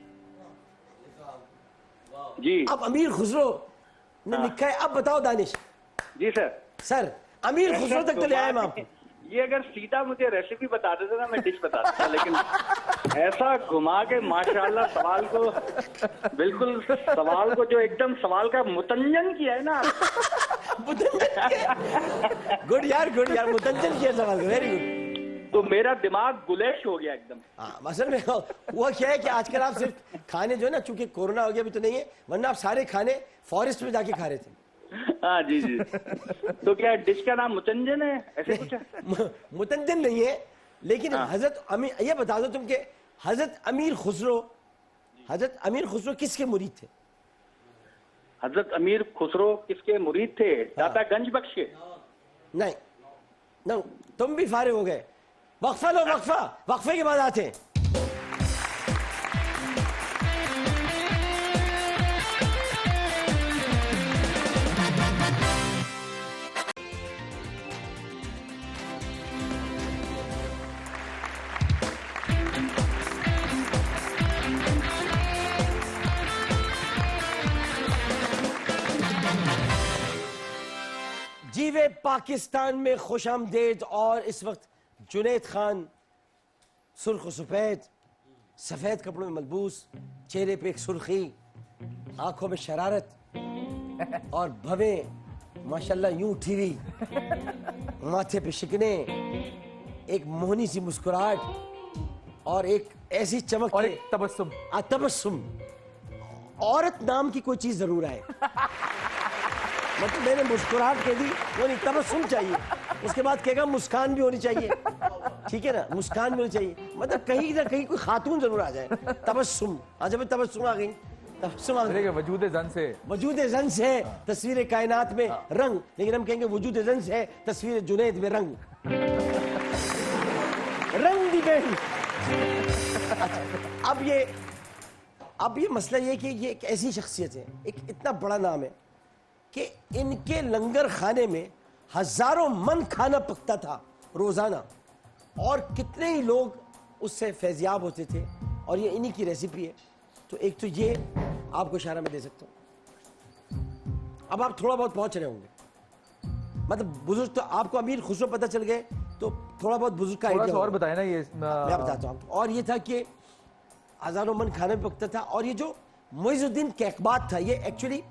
जी, अब अमीर खुसरो ने लिखा है। अब बताओ दानिश जी सर अमीर खुसरो तक तो ले आए हम आपको। ये अगर सीधा मुझे रेसिपी बता देते ना, मैं डिश बता देता, लेकिन ऐसा घुमा के माशाल्लाह सवाल को, बिल्कुल सवाल को जो एकदम सवाल का मुतंजन किया है ना। गुड यार मुतंजन किया सवाल, वेरी गुड। तो मेरा दिमाग गुलेश हो गया एकदम। हाँ, असल में वो क्या है कि आजकल आप सिर्फ खाने जो है ना, चूंकि कोरोना हो गया अभी तो नहीं है, वरना आप सारे खाने फॉरेस्ट में जाके खा रहे थे। हाँ जी जी। तो क्या डिश का नाम मुतंजन है, ऐसे कुछ है? मुतंजन नहीं है, लेकिन हजरत अमीर, ये बता दो तुम कि हजरत अमीर खुसरो किसके मुरीद थे? हजरत अमीर खुसरो किसके मुरीद थे? दाता गंज बख्श के? नहीं, तुम भी फारे हो गए। वक्फा लो, वक्फे के बाद आते हैं। जीवे पाकिस्तान में खुश आमदेद। और इस वक्त जुनैद खान सुर्ख सफेद, सफेद कपड़ों में मलबूस, चेहरे पे एक सुर्खी, आंखों में शरारत और भवे माशाल्लाह यूं उठी हुई, माथे पे शिकने, एक मोहनी सी मुस्कुराहट और एक ऐसी चमक और एक तबस्सुम। तबस्सुम। औरत नाम की कोई चीज जरूर आए। मतलब मैंने मुस्कुराहट कह दी, वो नहीं, तबस्सुम चाहिए। उसके बाद कहेगा मुस्कान भी होनी चाहिए, ठीक है ना, मुस्कान भी होनी चाहिए, मतलब कहीं ना कहीं कोई खातून जरूर आ जाए। तबस्सुम, आज जब तबस्सुम आ गई, तबस्सुम आ गई। वजूद जन से तस्वीर कायनात में रंग, लेकिन हम कहेंगे वजूद जन से तस्वीर जुनैद में रंग दी गई। अब ये मसला ये कि ये एक ऐसी शख्सियत है, एक इतना बड़ा नाम है कि इनके लंगर खाने में हजारों मन खाना पकता था रोजाना, और कितने ही लोग उससे फैज़याब होते थे, और ये इन्हीं की रेसिपी है। तो एक तो ये आपको इशारा में दे सकता हूँ। अब आप थोड़ा बहुत पहुंच रहे होंगे, मतलब बुजुर्ग तो आपको अमीर खुसरो पता चल गए, तो थोड़ा बहुत बुजुर्ग का थोड़ा आइडिया सा और होगा। बताए ना ये मैं बताता हूँ आपको। और ये था कि हजारों मन खाने में पकता था, और ये जो मुइज़ुद्दीन कैकबात था, ये एक्चुअली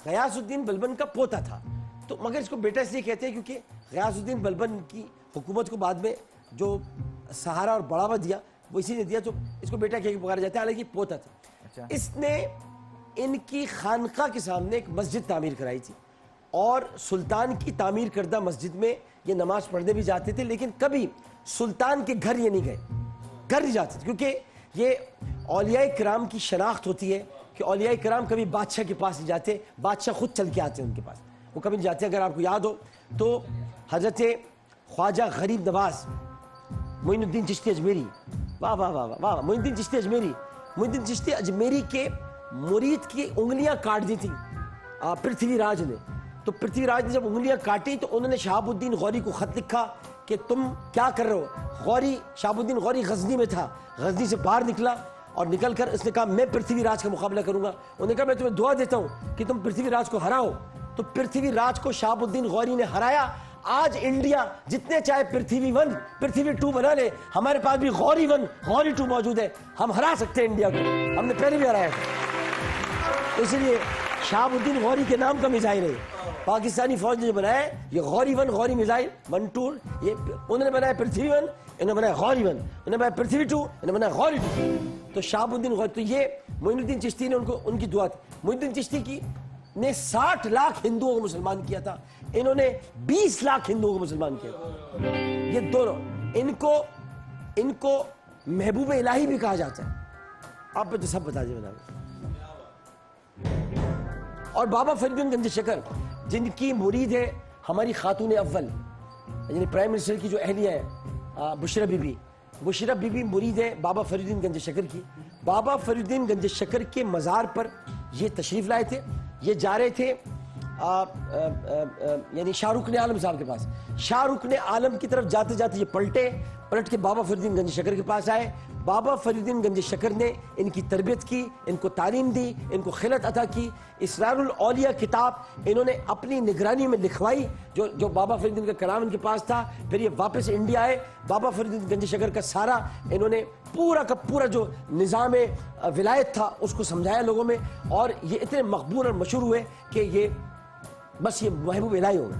गयासुद्दीन बलबन का पोता था। तो मगर इसको बेटा इसलिए कहते हैं क्योंकि गयासुद्दीन बलबन की हुकूमत को बाद में जो सहारा और बढ़ावा दिया वो इसी ने दिया, तो इसको बेटा कह के पुकारा जाता है, हालांकि पोता था। अच्छा। इसने इनकी खानका के सामने एक मस्जिद तामीर कराई थी, और सुल्तान की तामीर करदा मस्जिद में ये नमाज पढ़ने भी जाते थे, लेकिन कभी सुल्तान के घर ये नहीं गए, घर नहीं जाते थे, क्योंकि ये औलिया किराम की शनाख्त होती है कि औलिया किराम कभी बादशाह के पास नहीं जाते, बादशाह खुद चल के आते हैं उनके पास, वो कभी नहीं जाते। अगर आपको याद हो तो हजरत ख्वाजा गरीब नवाज मोइनुद्दीन चिश्ती अजमेरी, वाह वाह वाह वाह वाह, मोइनुद्दीन चिश्ती अजमेरी, मोइनुद्दीन चिश्ती अजमेरी के मुरीद की उंगलियां काट दी थी पृथ्वीराज ने। तो पृथ्वीराज ने जब उंगलियां काटी तो उन्होंने शहाबुद्दीन गौरी को खत लिखा कि तुम क्या कर रहे हो। गौरी, शहाबुद्दीन गौरी गजनी में था, गजनी से बाहर निकला और निकलकर उसने कहा मैं पृथ्वीराज का मुकाबला करूंगा। उन्होंने कहा मैं तुम्हें दुआ देता हूं कि तुम पृथ्वीराज को हराओ। तो पृथ्वीराज को शहाबुद्दीन गौरी ने हराया। आज इंडिया जितने चाहे पृथ्वी 1 पृथ्वी 2 बना ले, हमारे पास भी गौरी 1 गौरी 2 मौजूद है, हम हरा सकते हैं इंडिया को, हमने पहले भी हराया था। तो इसलिए शहाबुद्दीन गौरी के नाम का मिसाइल है पाकिस्तानी फौज ने जो बनाया है, ये गौरी 1 गौरी मिसाइल 1 2, ये उन्होंने बनाया पृथ्वी 1, इन्होंने बनाया गौरी 1, उन्होंने बनाया पृथ्वी 2, इन्होंने बनाया गौरी 2। तो शहाबुद्दीन गौरी, तो ये मोइनुद्दीन चिश्ती ने उनको उनकी दुआ थी। मोइनुद्दीन चिश्ती की ने 60 लाख हिंदुओं को मुसलमान किया था, इन्होंने 20 लाख हिंदुओं को मुसलमान किया। ये दोनों, इनको महबूब इलाही भी कहा जाता है। आप तो सब बता दिए बना। और बाबा फरीदुद्दीन गंज शकर जिनकी मुरीद है हमारी खातून अव्वल, यानी प्राइम मिनिस्टर की जो अहलिया है बुशरा बीबी, बुशरा बीबी मुरीद है बाबा फरीदुद्दीन गंज शकर की। बाबा फरीदुद्दीन गंज शकर के मज़ार पर ये तशरीफ़ लाए थे। ये जा रहे थे यानी शाहरुख ने आलम साहब के पास। शाहरुख ने आलम की तरफ जाते जाते ये पलट के बाबा फरीदुद्दीन गंज शकर के पास आए। बाबा फरीदुद्दीन गंज शकर ने इनकी तरबियत की, इनको तालीम दी, इनको खिलत अता की। इसरारुल औलिया किताब इन्होंने अपनी निगरानी में लिखवाई, जो बाबा फरीदुद्दीन का कलाम इनके पास था। फिर ये वापस इंडिया आए। बाबा फरीदुद्दीन गंज शकर का सारा इन्होंने पूरा का पूरा जो निज़ाम विलायत था उसको समझाया लोगों में, और ये इतने मकबूल और मशहूर हुए कि ये बस ये महबूब इलाही होगा।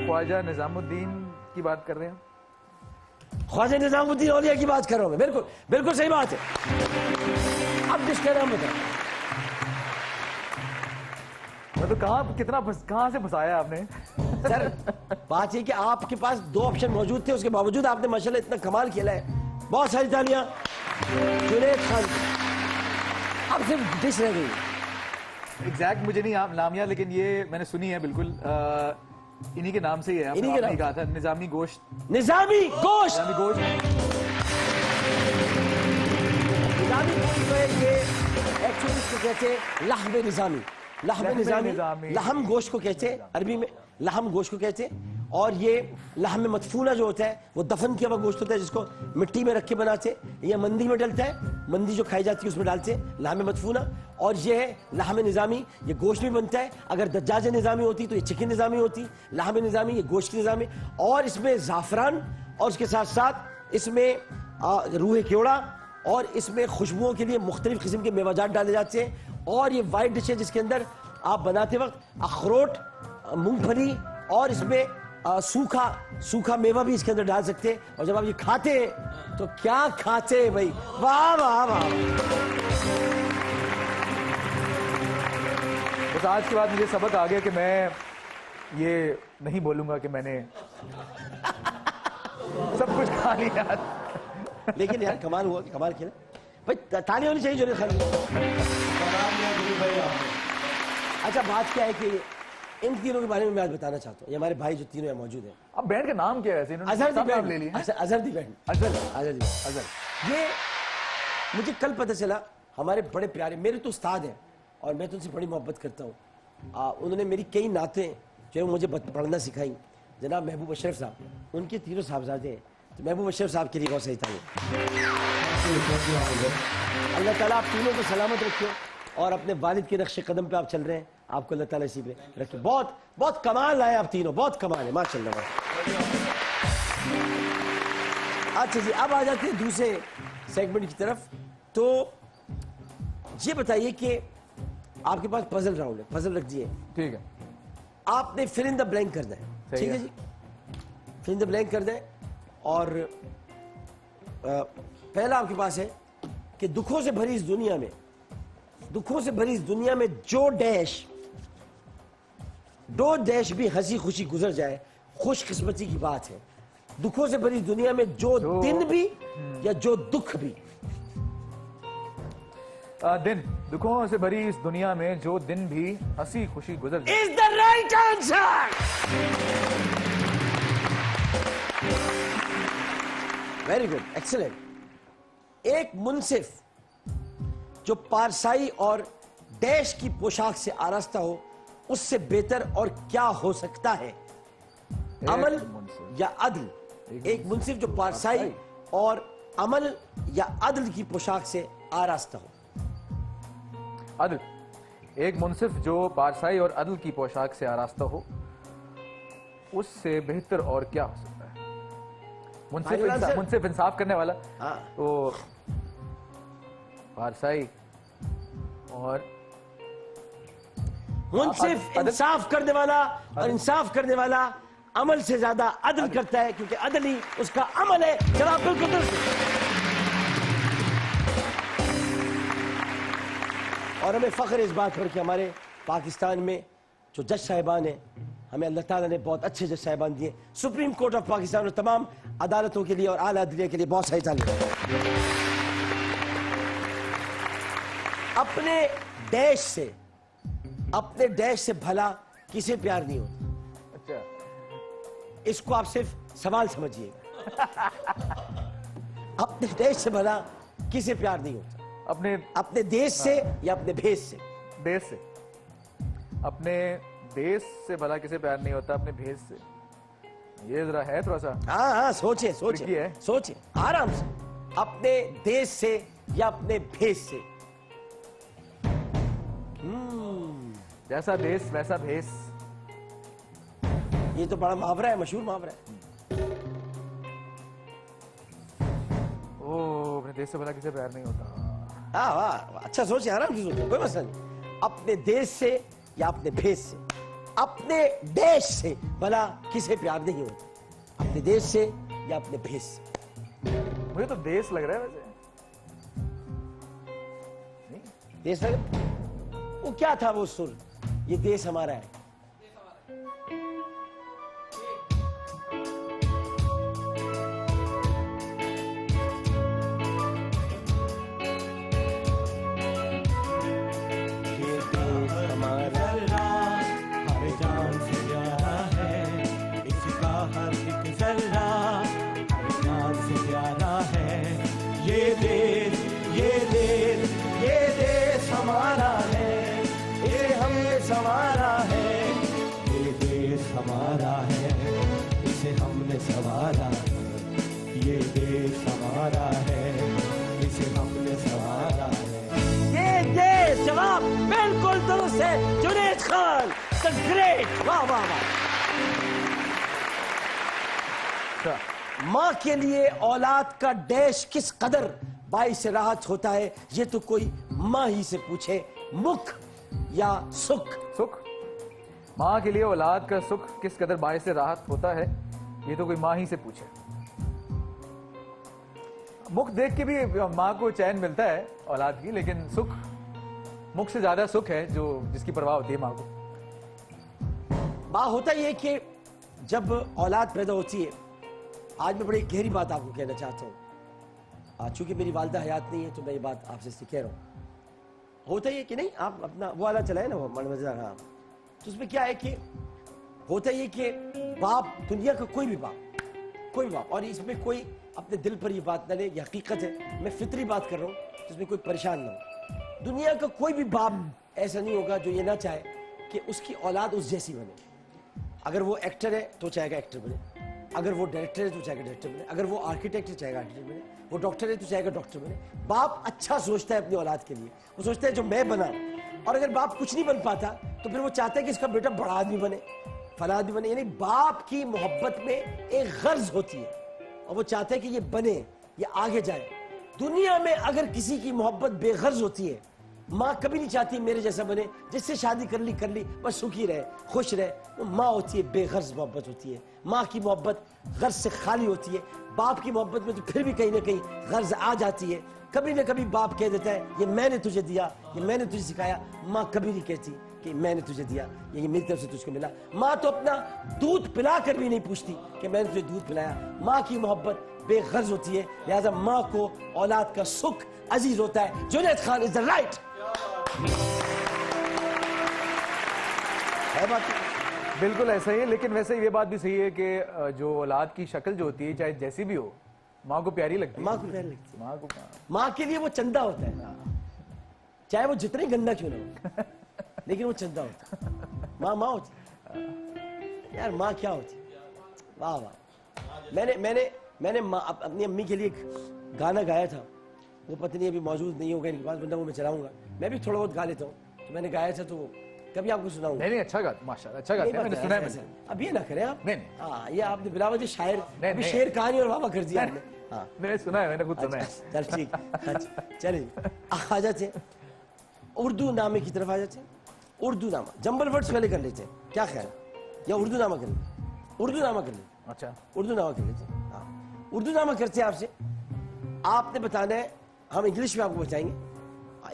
ख्वाजा निजामुद्दीन की बात कर रहे हैं, ख्वाजा निजामुद्दीन औलिया की बात कर रहा हूं मैं। बिल्कुल बिल्कुल सही बात है। अब जिसका नाम बताओ, मतलब कहाँ से फंसाया आपने? सर बात ये कि आपके पास 2 ऑप्शन मौजूद थे, उसके बावजूद आपने माशाल्लाह इतना कमाल खेला है। बहुत सारी तालियां जुनैद खान। अब सिर्फ डिश रह गई। एग्जैक्ट मुझे नहीं नाम याद, लेकिन ये मैंने सुनी है बिल्कुल। इन्हीं के नाम से ही है। इन्हीं के नाम कहा था निजामी गोश्त। निजामी गोश्त निजामी गोश्त जो है ये एक्चुअली इसको कहते हैं लहम निजामी। लहम निजामी, लहम गोश्त को कहते हैं, अरबी में लहम गोश्त को कहते हैं। और ये लहम मदफूना जो होता है वो दफन किया हुआ गोश्त होता है, जिसको मिट्टी में रख के बनाते हैं, या मंदी में डलता है, मंदी जो खाई जाती है उसमें डालते हैं, लहम मदफूना। और ये है लहम निजामी, ये गोश्त भी बनता है। अगर दज्जाज निजामी होती तो ये चिकन निजामी होती, लहम निजामी ये गोश्त निजामी। और इसमें ज़ाफ़रान और उसके साथ साथ इसमें रूह केवड़ा और इसमें खुशबुओं के लिए मुख्तलिफ किस्म के मेवाजात डाले जाते हैं। और ये वाइट डिश है जिसके अंदर आप बनाते वक्त अखरोट, मूंगफली और इसमें सूखा मेवा भी इसके अंदर डाल सकते हैं। और जब आप ये खाते हैं तो क्या खाते हैं भाई, वाह वाह वाह। बस आज के बाद मुझे सबक आ गया कि मैं ये नहीं बोलूंगा कि मैंने सब कुछ खा लिया। लेकिन यार कमाल हुआ, कमाल खेला भाई। ताली होनी चाहिए जुनैद खान की। अच्छा बात क्या है कि इन तीनों के बारे में मैं आज बताना चाहता हूँ। ये हमारे भाई जो तीनों यहाँ मौजूद हैं। अब बैंड का नाम क्या है वैसे? इन्होंने अजहर दी सब नाम बैंड ले लिए हैं। अजहर दी बैंड अजहर अजहर दी बैंड। अजहर ये मुझे कल पता चला, हमारे बड़े प्यारे मेरे तो उस्ताद हैं और मैं तो उनसे बड़ी मोहब्बत करता हूँ। उन्होंने मेरी कई नातें जो है मुझे पढ़ना सिखाई। जनाब महबूब अशरफ साहब, उनके तीनों साहबजादे हैं, तो महबूब अशरफ साहब के लिए बहुत सही था। अल्लाह ताला आप तीनों को सलामत रखे और अपने वालिद के नक्शे कदम पे आप चल रहे हैं, आपको अल्लाह ताला इसी पे रखे। बहुत बहुत कमाल आए आप तीनों, बहुत कमाल है माशाल्लाह। अच्छा जी, अब आ जाते हैं दूसरे सेगमेंट की तरफ। तो ये बताइए कि आपके पास पजल राउंड है, पजल रख दिए, ठीक है। आपने फिल इन द ब्लैंक करना है। सही ठीक है है। जी, फिल इन द ब्लैंक करना है। और पहला आपके पास है कि दुखों से भरी इस दुनिया में, दुखों से भरी इस दुनिया में जो डैश दो डैश भी हंसी खुशी गुजर जाए, खुशकिस्मती की बात है। दुखों से भरी दुनिया में जो दिन भी या जो दुख भी, दिन, दुखों से भरी इस दुनिया में जो दिन भी हंसी खुशी गुजर जाए। Is the right answer. Very good, excellent. एक मुंसिफ जो पारसाई और डैश की पोशाक से आरास्ता हो, उससे बेहतर और क्या हो सकता है? अमल मुंसिफ। या अदल? एक मुंसिफ जो पारसाई और अमल या अदल की पोशाक से आरास्ता हो। अदल, एक मुंसिफ जो पारसाई और अदल की पोशाक से आरास्ता हो, उससे बेहतर और क्या हो सकता है? Final answer? मुंसिफ इंसाफ करने वाला, हाँ। तो पारसाई और मुंसिफ अदल- इंसाफ करने वाला, और इंसाफ करने वाला अमल से ज्यादा अदल करता है, क्योंकि अदल ही उसका अमल है। जनाब बिल्कुल दुरुस्त। और हमें फख्र इस बात पर कि हमारे पाकिस्तान में जो जज साहिबान हैं, हमें अल्लाह ताला ने बहुत अच्छे जज साहिबान दिए। सुप्रीम कोर्ट ऑफ पाकिस्तान और तमाम अदालतों के लिए और आला अदलिया के लिए बहुत सारी तालीम। अपने डैश से भला किसे प्यार नहीं होता? अच्छा, इसको आप सिर्फ सवाल समझिएगा। अपने देश से भला किसे प्यार नहीं होता? अपने देश से या अपने भेष से? देश से। अपने देश से भला किसे प्यार नहीं होता? अपने भेष से। ये जरा है थोड़ा सा। हाँ हाँ, सोचे tricky है। सोचे आराम से। अपने देश से या अपने भेष से? जैसा देश वैसा भेष। ये तो बड़ा मुहावरा है, मशहूर मुहावरा है। ओ, अपने देश से भला किसे प्यार नहीं होता? हाँ वाह, अच्छा सोचे, आराम से सोचे, कोई मसला नहीं। अपने देश से या अपने भेष से? अपने देश से भला किसे प्यार नहीं होता? अपने देश से या अपने भेष से? मुझे तो देश लग रहा है वैसे। नहीं? देश लग, वो क्या था वो सुर? ये देश हमारा है। हर जान से प्यारा है, इसका हर एक जर्रा हर जान से प्यारा है। ये देश हमारा है, ये हमने संवारा है। ये देश हमारा है, इसे हमने संवारा है। ये देश हमारा है, इसे हमने संवारा है। ये देश, जवाब बिल्कुल दुरुस्त है। जुनैद खान द ग्रेट, वाह वाह वाह। अच्छा, माँ के लिए औलाद का डैश किस कदर बाइस राहत होता है, ये तो कोई माँ ही से पूछे। मुख या सुख? सुख। माँ के लिए औलाद का सुख किस कदर बाइस से राहत होता है, ये तो कोई माँ ही से पूछे। मुख देख के भी माँ को चैन मिलता है औलाद की, लेकिन सुख, मुख से ज्यादा सुख है जो जिसकी परवाह होती है माँ को। माँ होता ये कि जब औलाद पैदा होती है, आज मैं बड़ी गहरी बात आपको कहना चाहता हूँ। चूंकि मेरी वालिदा हयात नहीं है तो मैं ये बात आपसे कह रहा हूँ। होता ये कि नहीं, आप अपना वो वाला चलाए ना, वो मजेदार। हाँ, तो उसमें क्या है कि होता ये कि बाप, दुनिया का कोई भी बाप, और इसमें कोई अपने दिल पर ये बात ना ले, ये हकीकत है, मैं फितरी बात कर रहा हूँ जिसमें कोई परेशान ना हो। दुनिया का कोई भी बाप ऐसा नहीं होगा जो ये ना चाहे कि उसकी औलाद उस जैसी बने। अगर वो एक्टर है तो चाहेगा एक्टर बने, अगर वो डायरेक्टर है तो चाहेगा डायरेक्टर बने, अगर वो आर्किटेक्ट है चाहेगा आर्किटेक्ट बने, वो डॉक्टर है तो चाहेगा डॉक्टर बने। बाप अच्छा सोचता है अपनी औलाद के लिए, वो सोचता है जो मैं बना, और अगर बाप कुछ नहीं बन पाता तो फिर वो चाहता है कि इसका बेटा बड़ा आदमी बने, फला आदमी बने। यानी बाप की मोहब्बत में एक गर्ज होती है और वो चाहता है कि ये बने, ये आगे जाए। दुनिया में अगर किसी की मोहब्बत बेगर्ज होती है, माँ कभी नहीं चाहती मेरे जैसा बने, जिससे शादी कर ली बस सुखी रहे, खुश रहे, वो माँ होती है, बेगर्ज मोहब्बत होती है। माँ की मोहब्बत गर्ज से खाली होती है। बाप की मोहब्बत में तो फिर भी कहीं ना कहीं गर्ज आ जाती है। कभी ना कभी बाप कह देता है ये मैंने तुझे दिया, ये मैंने तुझे सिखाया। माँ कभी नहीं कहती कि मैंने तुझे दिया, ये मेरी तरफ से तुझको मिला। माँ तो अपना दूध पिला कर भी नहीं पूछती कि मैंने तुझे दूध पिलाया। माँ की मोहब्बत बेगर्ज होती है, लिहाजा माँ को औलाद का सुख अजीज होता है। Junaid Khan is the right है बात। बिल्कुल ऐसा ही है, लेकिन वैसे ये बात भी सही है कि जो औलाद की शक्ल जो होती है, चाहे जैसी भी हो, माँ को प्यारी लगती है। माँ को प्यारी लगती है। माँ को माँ के लिए वो चंदा होता है, चाहे वो जितना ही गंदा क्यों ना हो, लेकिन वो चंदा होता है। माँ होती है यार, माँ क्या होती है। वाह वाह। मैंने अपनी अम्मी के लिए एक गाना गाया था, वो पत्नी अभी मौजूद नहीं होगा इनके पास, वरना वो मैं चलाऊंगा। मैं भी थोड़ा बहुत गा लेता हूँ, तो मैंने गाया था, तो कभी आपको सुनाऊंगा। नहीं अच्छा गाता, माशाल्लाह अच्छा गाता है, मैंने सुना है। अब ये ना करें आप। नहीं हाँ, ये आपने बिला वजह शायर नहीं। शेर कहानी और वावा कर दिया आपने। हाँ मैंने सुना है, मैंने खुद सुना है। चल ठीक, अच्छा चलिए आ जाते हैं उर्दू नामे की तरफ। आ जाते हैं उर्दू नामा। जंबल वर्ड्स पहले कर लेते हैं, क्या ख्याल है, या उर्दू नामा कर लेते? उर्दू नामा कर लेते। अच्छा उर्दू नामा कर लेते हैं। हाँ, उर्दू नामा करते हैं आपसे। आपने बताना है, हम इंग्लिश में आपको बताएंगे।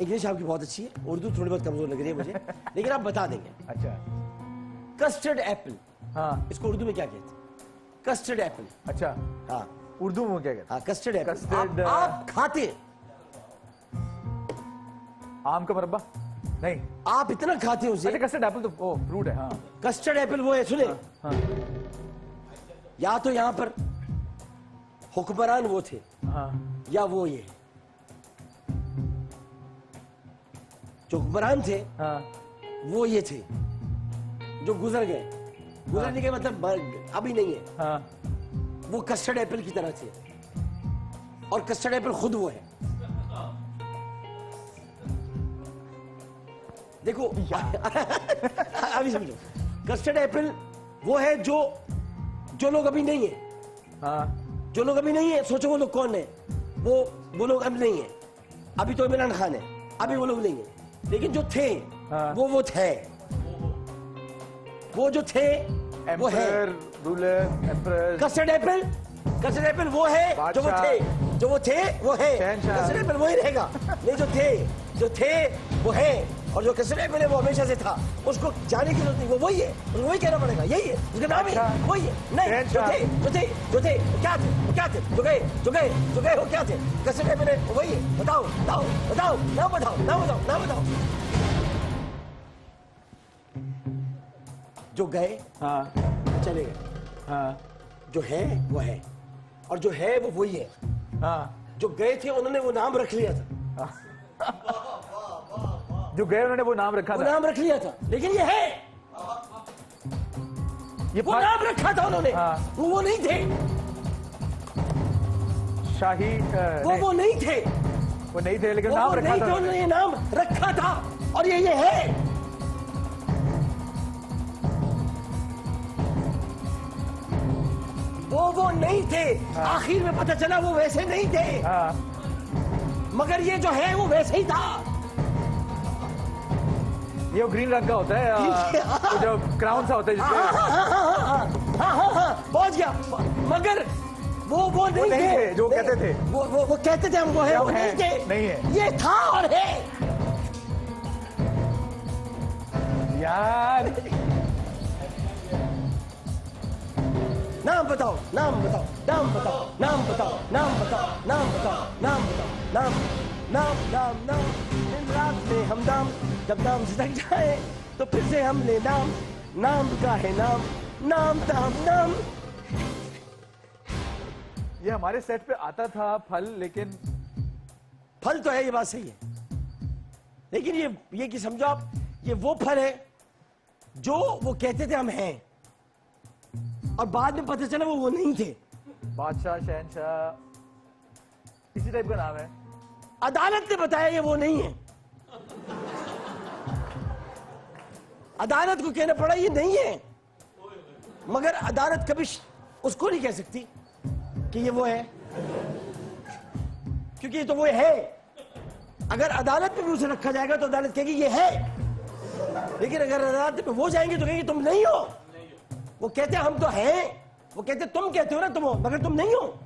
इंग्लिश आपकी बहुत अच्छी है, उर्दू थोड़ी बहुत कमजोर लग रही है मुझे, लेकिन आप बता देंगे। अच्छा। कस्टर्ड एप्पल, हाँ इसको उर्दू में क्या कहते हैं? Custard Apple. अच्छा, हाँ उर्दू में क्या कहते हाँ, कस्टर्ड एप्पल। कस्टर्ड आप खाते हैं? आम का मुरब्बा? नहीं। आप इतना खाते हैं उसे? अच्छा, कस्टर्ड एप्पल तो वो फ्रूट है। हाँ कस्टर्ड एप्पल वो है, सुने। हाँ या तो यहाँ पर हुक्मरान वो थे, हाँ या वो ये जो हुक्मरान थे, हाँ वो ये थे जो गुजर गए। गुजरने के मतलब अभी नहीं है। हाँ। वो कस्टर्ड एप्पल की तरह थे, और कस्टर्ड एप्पल खुद वो है। देखो अभी समझो, कस्टर्ड एप्पल वो है जो लोग अभी नहीं है। हाँ। जो लोग अभी नहीं है, सोचो वो लोग कौन है। वो लोग अभी नहीं है। अभी तो इमरान खान है, अभी वो लोग नहीं है, लेकिन जो थे हाँ। वो थे। वो जो थे वो है। Ruler, emperor. कस्टर्ड एप्पल वो है जो वो थे वो है। कस्टर्ड एप्पल वही रहेगा। नहीं, जो थे वो है, और जो कस्टर्ड एप्पल है वो हमेशा से था, उसको जाने की जरूरत नहीं, वो वही है, उसको वही कहना पड़ेगा, यही है उसका नाम है, वही है। नहीं, जो थे क्या थे, जो गए वो क्या थे? कस्टर्ड एप्पल है, वही है। बताओ, नाम बताओ। जो गए हाँ चले गए, हाँ जो है वो है, और जो है वो वही है। हाँ। जो गए थे उन्होंने वो नाम रख लिया था, जो गए उन्होंने वो नाम रखा वो था। नाम रख लिया था, लेकिन ये है, ये वो नाम रखा था उन्होंने। हाँ। वो नहीं थे, शाही वो नहीं थे, वो नहीं थे, लेकिन वो नाम नहीं रखा थे, था। उन्होंने ये नाम रखा था, और ये है। वो नहीं थे। आखिर में पता चला वो वैसे नहीं थे। हाँ। मगर ये जो है वो वैसे ही था। ये वो ग्रीन रंग का होता है, वो जो क्राउन सा होता है जिसपे। हाँ, पहुंच गया। मगर वो नहीं थे जो कहते थे। वो कहते थे हमको है, वो नहीं थे। नहीं है, ये था और है यार। नाम बताओ। नाम। दिन रात में हमदाम, जब नाम से थक जाए तो फिर से हमने नाम, नाम का है नाम, नाम दाम नाम। ये हमारे सेट पे आता था फल, लेकिन फल तो है, ये बात सही है, लेकिन ये कि समझो आप, ये वो फल है जो वो कहते थे हम हैं, और बाद में पता चला वो नहीं थे। बादशाह, शहनशाह, इसी टाइप का नाम है। अदालत ने बताया ये वो नहीं है, अदालत को कहना पड़ा ये नहीं है, मगर अदालत कभी उसको नहीं कह सकती कि ये वो है, क्योंकि ये तो वो है। अगर अदालत में भी उसे रखा जाएगा तो अदालत कहेगी ये है, लेकिन अगर अदालत में वो जाएंगे तो कहेंगे तुम नहीं हो। वो कहते हम तो हैं, वो कहते तुम कहते हो ना तुम हो, मगर तुम नहीं हो।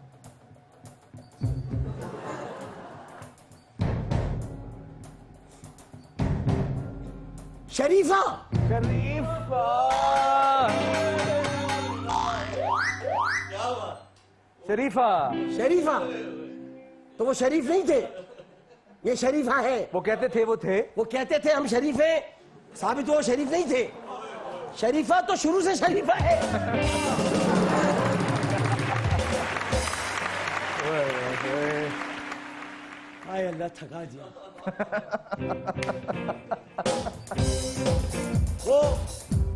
शरीफा, शरीफा, शरीफा, शरीफा, तो वो शरीफ नहीं थे, ये शरीफा है। वो कहते थे वो थे। वो कहते थे हम शरीफ हैं, साबित हुआ शरीफ नहीं थे। शरीफा तो शुरू से शरीफा है। हाय अल्लाह, थका दिया। वो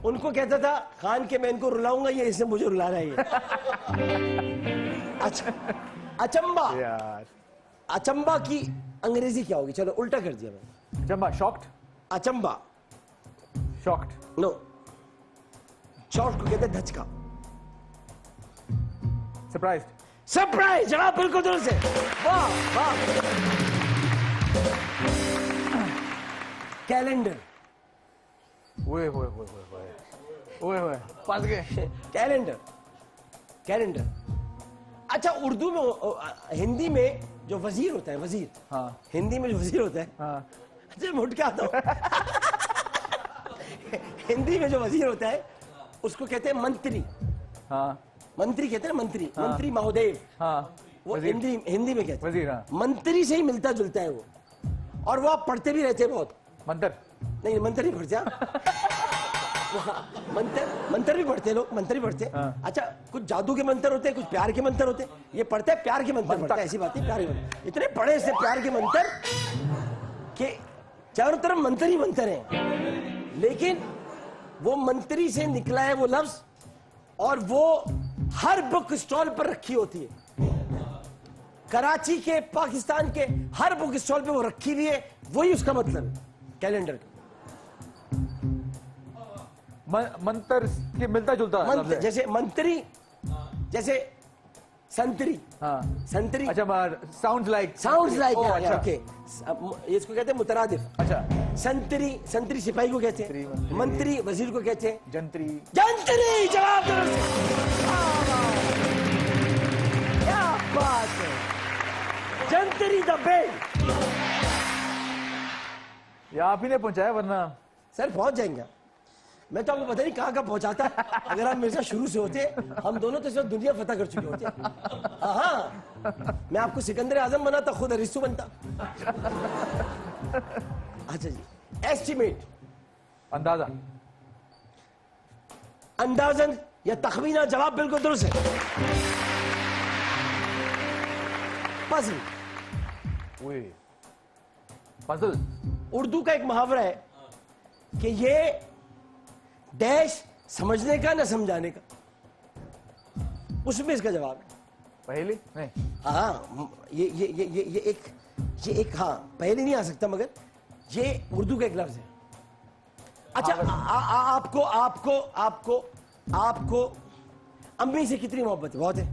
उनको कहता था खान के मैं इनको रुलाऊंगा, ये इसने मुझे रुला रहा है ये। अच्छा, अचंबा, यार अचंबा की अंग्रेजी क्या होगी? चलो उल्टा कर दिया मैंने। अचंबा, शॉक्ड, अचंबा, शॉक्ड, नो, शॉक्ड को कहते हैं धचका। सरप्राइज्ड, सरप्राइज, जवाब बिल्कुल दुरुस्त है। वाह वाह। कैलेंडर, ओए ओए ओए ओए ओए ओए, फंस गए। Calendar, calendar. अच्छा, उर्दू में हिंदी में जो वजीर होता है, वजीर, हाँ हिंदी में जो वजीर होता है, हाँ, अच्छा मैं उठ के आता हूं। हिंदी में जो वजीर होता है उसको कहते हैं मंत्री। हाँ मंत्री कहते हैं मंत्री, मंत्री महोदय, हाँ, वो वजीर, हिंदी में कहते हैं वजीर, हाँ। मंत्री से ही मिलता जुलता है वो, और वो आप पढ़ते भी रहते हैं बहुत। मंतर, नहीं, मंत्र नहीं पढ़ते आप। मंत्र भी पढ़ते हैं लोग, मंत्र भी पढ़ते हैं। हाँ। अच्छा, कुछ जादू के मंत्र होते हैं, कुछ प्यार के मंत्र होते हैं। ये पढ़ते हैं प्यार के मंत्र, पढ़ता है, ऐसी बात है, प्यार के मंत्र इतने पढ़े इससे प्यार के मंत्र कि चारों तरफ मंत्र ही मंत्र हैं। लेकिन वो मंत्री से निकला है वो लफ्ज, और वो हर बुक स्टॉल पर रखी होती है। कराची के, पाकिस्तान के हर बुक स्टॉल पे वो रखी हुई है। वही उसका मतलब है कैलेंडर का। मंतर के मिलता जुलता मंत्र, जैसे मंत्री, जैसे संतरी, हाँ, संतरी, अच्छा, साउंड्स लाइक, साउंड्स लाइक, अच्छा, ओके, इसको कहते हैं मुतरादिफ। अच्छा, संतरी, संतरी सिपाही को कहते हैं, मंत्री, मंत्री वजीर को कहते हैं जंत्री, जंतरी। जवाब दुरुस्त। क्या बात है, जंतरी द बेल्ट। ये आप ही ने पहुंचाया, वरना सर पहुंच जाएंगे। मैं तो आपको पता नहीं कहाँ पहुंचाता। अगर आप मेरे साथ शुरू से होते, हम दोनों तो सिर्फ दुनिया फतह कर चुके होते। हाँ, मैं आपको सिकंदर आजम बनाता, खुद अरिस्तु बनता। अच्छा जी, एस्टिमेट, अंदाजा, अंदाजन या तखमीना। जवाब बिल्कुल दुरुस्त है। पजल, पजल, उर्दू का एक मुहावरा है कि ये डैश समझने का ना समझाने का, उसमें इसका जवाब है पहली नहीं, हाँ। ये एक हाँ, पहले नहीं आ सकता, मगर ये उर्दू का एक लफ्ज है। अच्छा, आपको आपको आपको आपको अम्मी से कितनी मोहब्बत है? बहुत है।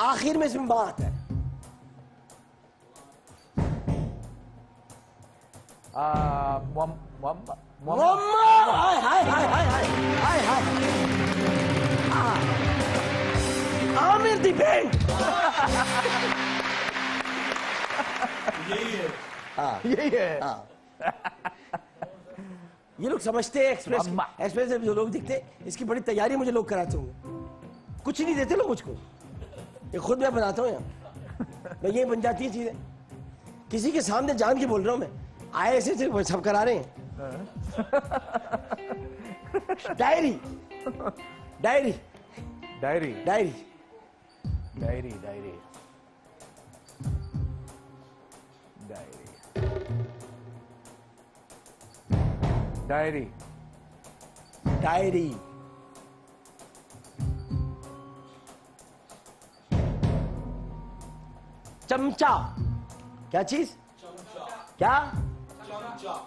आखिर में इसमें माँ आता है। हाय हाय हाय हाय हाय हाय हाय, आमिर दी बैंड। यही है। यही है। हाँ। ये लोग समझते हैं एक्सप्रेस, मम्मा। एक्सप्रेस में जो लोग दिखते हैं, इसकी बड़ी तैयारी मुझे लोग कराते होंगे। कुछ नहीं देते लोग मुझको, ये खुद मैं बनाता हूँ यहाँ। मैं ये बन जाती है चीजें, किसी के सामने जान के बोल रहा हूँ मैं। आए ऐसे सब करा रहे हैं, diary diary diary diary diary diary diary diary diary चमचा क्या चीज क्या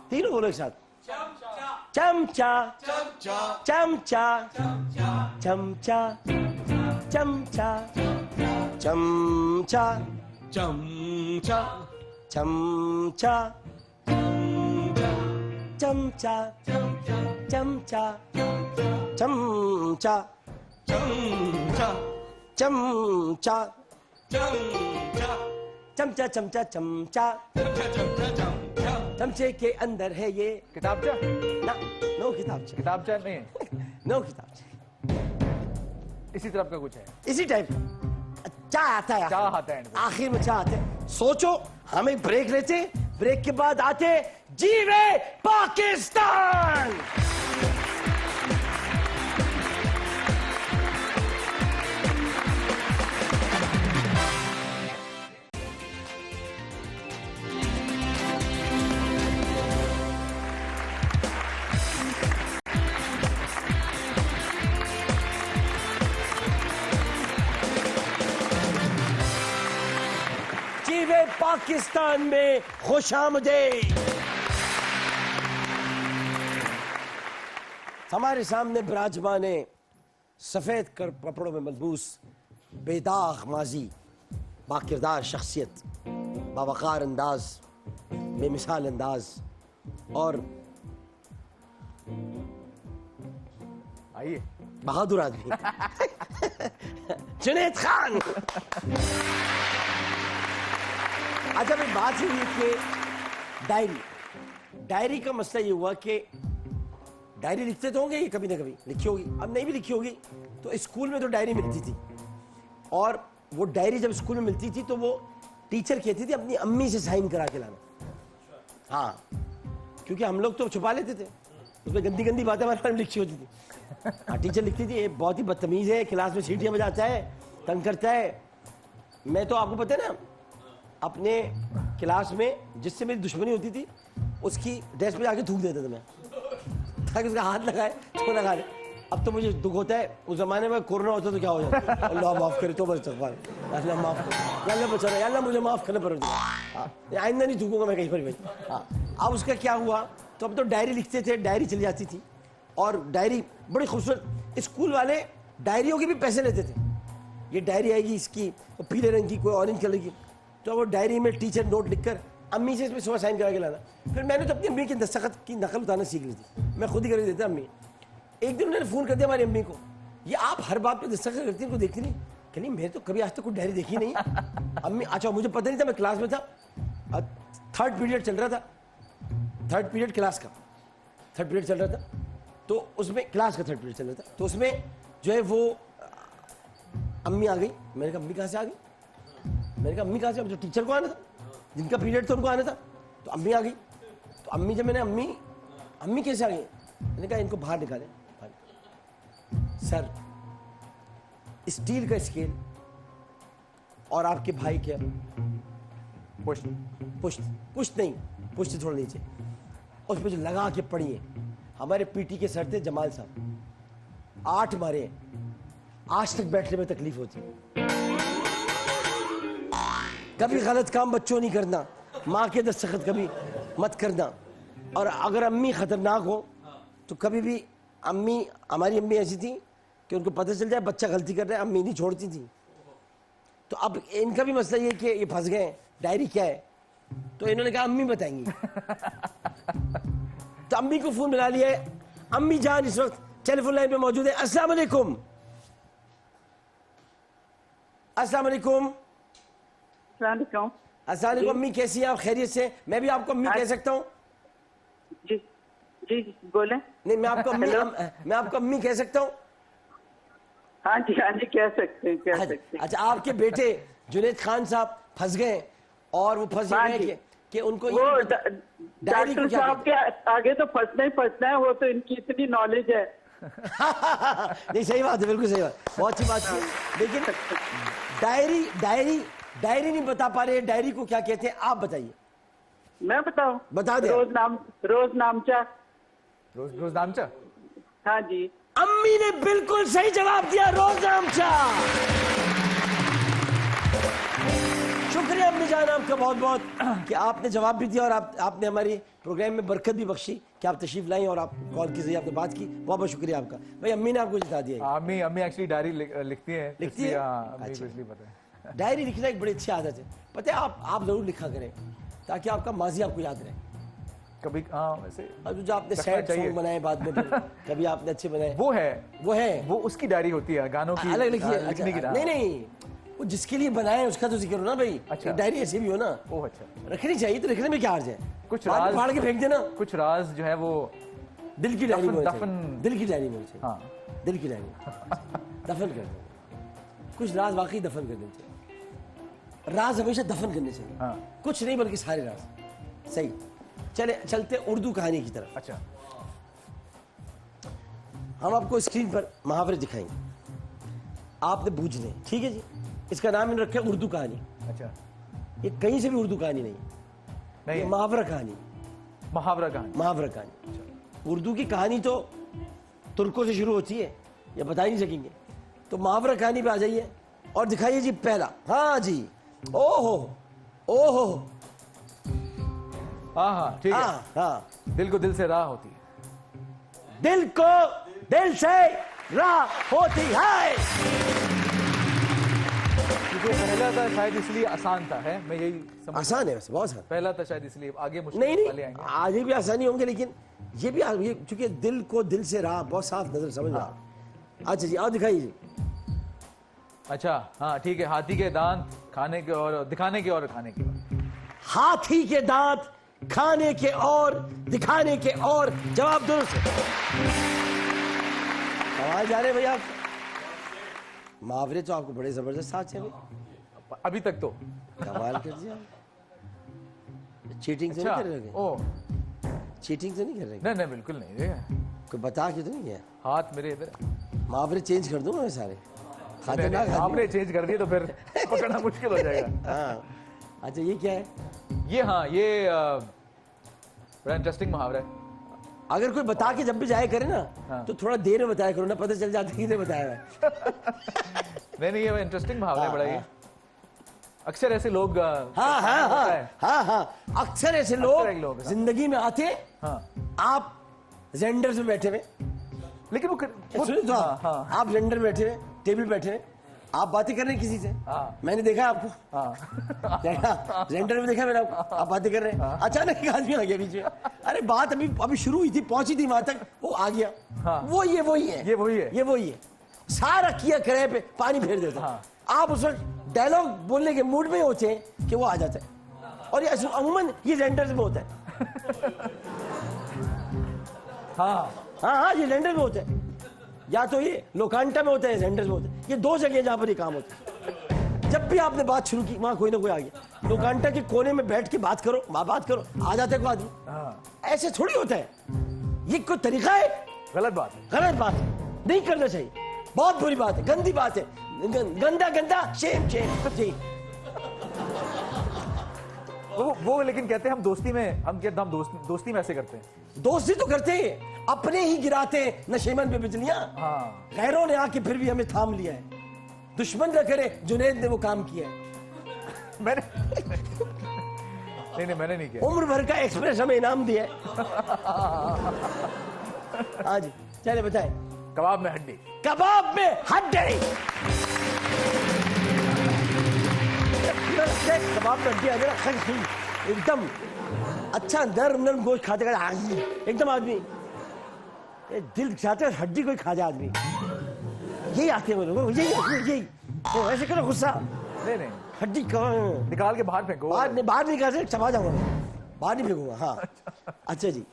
तीनों बोलो एक साथ चमचा चमचा चमचा चमचा चमचा चमचा चमचा चमचा चमचा चमचा चमचा चमचा चमचा चमचा चमचा चमचा चमचा चमचे के अंदर है ये किताबचा ना नो किताबचे किताबचा नहीं है, नो किताबचे इसी तरफ का कुछ है। इसी टाइप चाय आता है चाय आता है इनको। आखिर में चाय आता है। सोचो हम एक ब्रेक लेते, ब्रेक के बाद आते जीवे पाकिस्तान। जीवे पाकिस्तान में खुशामदीद। हमारे सामने विराजमान है सफेद कर कपड़ों में मलबूस बेदाग माजी, बाकिरदार शख्सियत, बावकार अंदाज, बेमिसाल अंदाज और आइए बहादुर आदमी जुनैद खान। अच्छा भाई बात हुई कि डायरी का मसला ये हुआ कि डायरी लिखते तो होंगे ये कभी ना कभी लिखी होगी, अब नहीं भी लिखी होगी तो स्कूल में तो डायरी मिलती थी और वो डायरी जब स्कूल में मिलती थी तो वो टीचर कहती थी अपनी अम्मी से साइन करा के लाना। हाँ क्योंकि हम लोग तो छुपा लेते थे, उसमें गंदी गंदी बातें हमारे बारे में लिखी होती थी। हाँ टीचर लिखती थी ये बहुत ही बदतमीज है, क्लास में सीटियां बजाता है, तंग करता है। मैं तो आपको पता है ना अपने क्लास में जिससे मेरी दुश्मनी होती थी उसकी ड्रेस पे जाके थूक देता था मैं ताकि उसका हाथ लगाए तो लगा ले। अब तो मुझे दुख होता है, उस जमाने में कोरोना होता तो क्या हो जाता। अल्लाह माफ करे तो बस अल्लाह माफ करे, अल्लाह बचा रहा, अल्लाह मुझे माफ करना पड़ेगा। हाँ आइंदा नहीं थूकूंगा मैं कहीं पर भी। हाँ अब उसका क्या हुआ तो अब तो डायरी लिखते थे, डायरी चली जाती थी और डायरी बड़ी खूबसूरत, स्कूल वाले डायरियों के भी पैसे लेते थे। ये डायरी आएगी इसकी पीले रंग की, कोई ऑरेंज कलर की, तो वो डायरी में टीचर नोट लिखकर अम्मी से इसमें सुबह साइन करा के लाना। फिर मैंने तो अपनी अम्मी की दस्तखत की नकल उतारना सीख ली थी, मैं खुद ही कर देता अम्मी। एक दिन उन्होंने फ़ोन कर दिया हमारी अम्मी को, ये आप हर बात पे दस्तखत करती हैं, देखती नहीं? कि नहीं मैं तो कभी आज तक कोई डायरी देखी नहीं। अम्मी अच्छा मुझे पता नहीं था, मैं क्लास में था, थर्ड पीरियड चल रहा था, थर्ड पीरियड क्लास का थर्ड पीरियड चल रहा था, तो उसमें क्लास का थर्ड पीरियड चल रहा था, तो उसमें जो है वो अम्मी आ गई। मैंने कहा अम्मी कहाँ से आ गई? मैंने कहा अम्मी कहाँ से? तो टीचर को आना था, जिनका पीरियड था उनको आना था, तो अम्मी आ गई। तो अम्मी जब मैंने अम्मी कैसे आ गई, मैंने कहा इनको बाहर निकाले। सर स्टील का स्केल और आपके भाई क्या पुष्ट पुष्ट नहीं, पुष्ट थोड़ा नीचे, उस पर जो लगा के पढ़िए। हमारे पीटी के सर थे जमाल साहब, 8 मारे हैं, आज तक बैठने में तकलीफ होती है। कभी गलत काम बच्चों नहीं करना, माँ के दस्तखत कभी मत करना, और अगर अम्मी खतरनाक हो तो कभी भी हमारी अम्मी ऐसी थी कि उनको पता चल जाए बच्चा गलती कर रहा है, अम्मी नहीं छोड़ती थी। तो अब इनका भी मसला ये कि ये फंस गए डायरी क्या है, तो इन्होंने कहा अम्मी बताएंगी। तो अम्मी को फोन मिला लिया है। अम्मी जान इस वक्त टेलीफोन लाइन पे मौजूद है। अस्सलाम वालेकुम। अस्सलाम वालेकुम। अस्सलाम वालेकुम। अम्मी कैसी हैं आप? खैरियत से? मैं भी आपको अम्मी कह सकता हूँ? जी जी बोले। नहीं मैं आपको अम्मी कह सकता हूँ? हाँ जी कह सकते हैं। अच्छा आपके बेटे जुनैद खान साहब फंस गए और वो फंस हाँ गए जी। कि कि उनको वो ये डायरी को डॉक्टर क्या साहब के आगे तो फंसना ही फंसना है, वो तो इनकी इतनी नॉलेज है। नहीं सही बात है, बिल्कुल सही बात, बहुत अच्छी बात है। लेकिन डायरी डायरी डायरी नहीं बता पा रहे, डायरी को क्या कहते हैं आप बताइए। मैं बताऊं? बता दे। रोज नामचा। रोज नामचा। हाँ जी। अम्मी ने बिल्कुल सही जवाब दिया, रोज नामचा। शुक्रिया अम्मी जान आपका बहुत बहुत कि आपने जवाब भी दिया और आपने हमारी प्रोग्राम में बरकत भी बख्शी कि आप तशरीफ लाई और आप कॉल की जरिए आपने बात की। बहुत बहुत शुक्रिया आपका भाई। अम्मी ने आपको जिता दिया। अम्मी एक्चुअली डायरी लिखती है। लिखती है? अम्मी अच्छा। को इसलिए पता है। डायरी लिखना एक बड़ी अच्छी आदत है, पता है आप जरूर लिखा करें ताकि आपका माजी आपको याद रहे। कभी हाँ वैसे अब जो आपने रखना सैड चाहिए। सॉन्ग बनाए बाद में फिर कभी आपने अच्छे बनाए, वो है वो उसकी डायरी होती है गानों की अलग लिखिए। अच्छा, लिखने की नहीं नहीं, वो जिसके लिए बनाए उसका तो जिक्र हो ना भाई। अच्छा। डायरी ऐसी भी हो ना, ओह अच्छा। रखनी चाहिए, तो रखने में क्या अर्ज है। कुछ बाद में राज- फाड़ के फेंक देना। कुछ राज जो है वो दिल की डायरी में होना चाहिए। दफन- दिल की डायरी में होना चाहिए। हाँ दिल की डायरी दफन कर दो। कुछ राज वाकई दफन कर देने चाहिए, राज हमेशा दफन करने चाहिए। हाँ। कुछ नहीं बल्कि सारे राज। सही, चलते उर्दू कहानी की तरफ। अच्छा हम आपको स्क्रीन पर मुहावरे दिखाएंगे, आपने बूझने, ठीक है जी। इसका नाम इन्होंने रखा है उर्दू कहानी। अच्छा। ये कहीं से भी उर्दू कहानी नहीं, नहीं ये मुहावरा कहानी। मुहावरा कहानी। मुहावरा कहानी। उर्दू की कहानी तो तुर्कों से शुरू होती है, ये बता ही नहीं सकेंगे। तो मुहावरा कहानी पे आ जाइए और दिखाइए जी पहला। हाँ जी, ओहो ओहो, हाँ ठीक है। हाँ हाँ। दिल को दिल से राह होती है। दिल को दिल से राह होती है। क्योंकि पहला था शायद इसलिए आसान था, है मैं यही समझ। आसान है वैसे, बहुत आसान। पहला था शायद इसलिए, आगे मुश्किल नहीं वाले नहीं, आएंगे। आगे भी आसानी होंगे, लेकिन ये भी ये चूंकि दिल को दिल से राह बहुत साफ नजर समझ रहा। अच्छा जी, और दिखाइए जी। अच्छा हाँ ठीक है। हाथी के दांत खाने के और दिखाने के और खाने के और। हाथी के दांत खाने के और दिखाने के और। जवाब दुरुस्त है। सवाल जा रहे भैया, मुहावरे तो आपको बड़े जबरदस्त साथ हैं भाई, अभी तक तो। कमाल कर दिया। चीटिंग तो अच्छा नहीं कर रहे हो? ओ चीटिंग तो नहीं कर रहे? नहीं नहीं बिल्कुल नहीं। देखा? कोई बता के तो नहीं गया? हाथ मेरे इधर। मुहावरे चेंज कर दूंगा मैं सारे, खतरनाक आदमी। आपने चेंज कर दिए तो फिर पकड़ना मुश्किल हो जाएगा। हाँ। अच्छा ये क्या है? ये हाँ ये बड़ा इंटरेस्टिंग मुहावरा है। अगर कोई बता के जब भी जाया करे ना, हाँ। तो थोड़ा देर में बताया करो ना, पता चल जाता है किसने बताया है। नहीं ये इंटरेस्टिंग मुहावरा है बड़ा ये। अक्सर ऐसे लोग हाँ हाँ होता हाँ है। हाँ हाँ, अक्सर ऐसे एक लोग लोग, हाँ। जिंदगी में आते हैं। हाँ आप जेंडर्स में बैठे हुए, लेकिन वो सुनिए तो हाँ, हाँ, आप जेंडर में बैठे हुए, टेबल पे बैठे हुए, आप बातें कर रहे हैं किसी से। हाँ। मैंने देखा आपको, हाँ जेंडर में देखा मैंने आपको, आप बातें कर रहे हैं। अचानक एक आदमी आ गया बीच में। अरे बात अभी शुरू हुई थी, पहुंची थी वहां तक, वो आ गया। हाँ। वही है ये वही है। ये वही है। सारा किया करे पे पानी फेर देता है। हाँ। आप उस वक्त डायलॉग बोलने के मूड में होते हैं कि वो आ जाता है। और ये अमूमन ये जेंडर्स में होता है। हाँ हाँ हाँ, ये जेंडर में होता है, या तो ये लोकांटा में होता है, जेंडर में होता है। ये दो जगह जहां पर ये काम होता है। जब भी आपने बात शुरू की वहां कोई ना कोई आ गया। लोकांटा के कोने में बैठ के बात करो, बात करो, आ जाता है कोई आदमी। हाँ ऐसे थोड़ी होता है, ये कोई तरीका है। गलत बात है। गलत बात है, नहीं करना चाहिए, बहुत बुरी बात है, गंदी बात है, गंदा गंदा, शेम शेम जी। वो लेकिन कहते हैं हम दोस्ती में, हम कहते हम दोस्ती में ऐसे करते हैं। दोस्ती तो करते हैं, अपने ही गिराते हैं नशेमन पे बिजलियां। हाँ गैरों ने आके फिर भी हमें थाम लिया है। दुश्मन न करे, जुनैद ने वो काम किया है। मैंने नहीं मैंने नहीं किया। उम्र भर का एक्सप्रेस हमें इनाम दिया है। हाँ जी, चले बताए। कबाब में हड्डी। कबाब में हड्डी। कबाब में हड्डी आ जाए एकदम अच्छा, नरम नरम गोश्त खाते खाते एकदम आदमी दिल चाहते है हड्डी कोई खा जाए आदमी। यही आते हैं वो लोग, यही तो ऐसे करो गुस्सा। नहीं हड्डी कहाँ निकाल के बाहर फेंको। बाहर नहीं निकाल सकते, चबा जाऊंगा मैं, बाहर नहीं फेंकूंगा। हाँ अच्छा जी,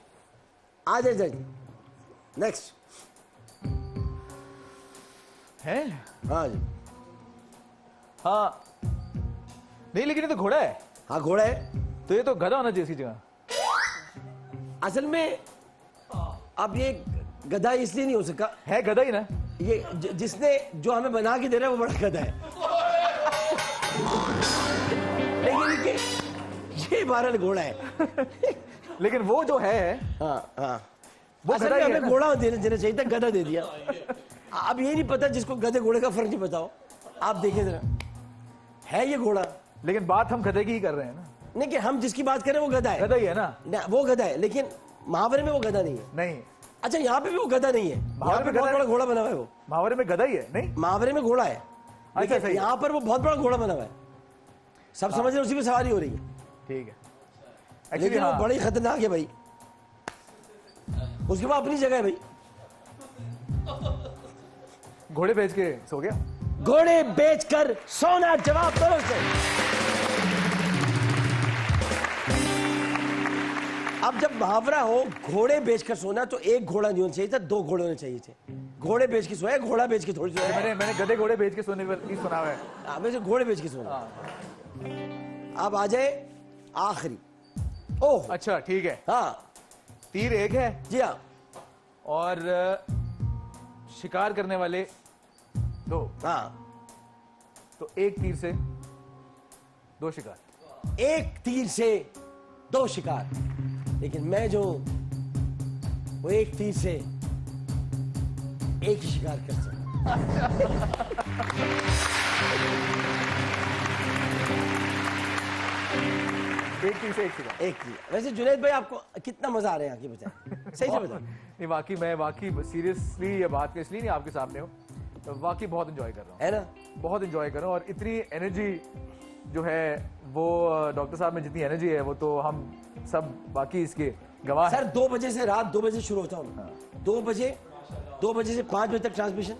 आ जाए नेक्स्ट है। हाँ जी, हाँ नहीं लेकिन ये तो घोड़ा है। हाँ घोड़ा है। तो ये तो गधा होना चाहिए इसकी जगह। असल में अब ये गधा इसलिए नहीं हो सका, है गधा ही ना। ये जिसने जो हमें बना के दे रहा है वो बड़ा गधा है। लेकिन ये बहरहाल घोड़ा है। लेकिन वो जो है हाँ हाँ, वो असल गधा में ही है हमें ना। घोड़ा देना चाहिए था, गधा दे दिया। अब ये नहीं पता जिसको गधे घोड़े का फर्क नहीं बताओ। आप देखें जरा, है ये घोड़ा, लेकिन बात हम गधे की ही कर रहे हैं ना। नहीं कि हम जिसकी बात करें वो गधा है। गधा ही है ना। वो गधा है, लेकिन मुहावरे में वो गधा नहीं है। नहीं, अच्छा, यहाँ पे भी वो गधा नहीं है, यहाँ मुहावरे पे में बहुत गधा बड़ा घोड़ा बना हुआ है। वो मुहावरे में गधा ही है। नहीं, मुहावरे में घोड़ा है, लेकिन सही है। यहाँ पर वो बहुत बड़ा घोड़ा बना हुआ है। सब समझ रहे हैं, उसी में सवारी हो रही है। ठीक है। एक्चुअली लेकिन वो बड़ी खतरनाक है भाई, उसके बाद अपनी जगह है भाई। घोड़े बेच के सो गया। घोड़े बेचकर सोना, जवाब दो से। अब जब मुहावरा हो घोड़े बेचकर सोना, तो एक घोड़ा नहीं होना चाहिए था, दो घोड़े होने चाहिए थे। घोड़े बेच के सोया, घोड़ा बेच के थोड़ी सोया। मैंने गधे घोड़े बेच के सोने पर ही सुना हुआ है। वैसे घोड़े बेच के सोना। अब आ जाए आखिरी। ओह अच्छा ठीक है। हाँ तीर एक है जी हाँ, और शिकार करने वाले दो, हाँ तो एक तीर से दो शिकार। एक तीर से दो शिकार, लेकिन मैं जो हूं वो एक तीर से एक ही शिकार कर सकता। एक तीर से एक शिकार। एक तीर। वैसे जुनैद भाई आपको कितना मजा आ रहा है यहाँ की बताएं, सही से बताओ। नहीं वाकई मैं सीरियसली ये बात कर इसलिए नहीं आपके सामने हूँ, तो वाकई बहुत इंजॉय कर रहा हूँ, है ना। बहुत इंजॉय कर रहा हूँ। और इतनी एनर्जी जो है वो डॉक्टर साहब में जितनी एनर्जी है वो तो हम सब बाकी इसके गवाह हैं। सर 2 बजे से रात 2 बजे शुरू होता हूँ। 2 बजे से 5 बजे तक ट्रांसमिशन,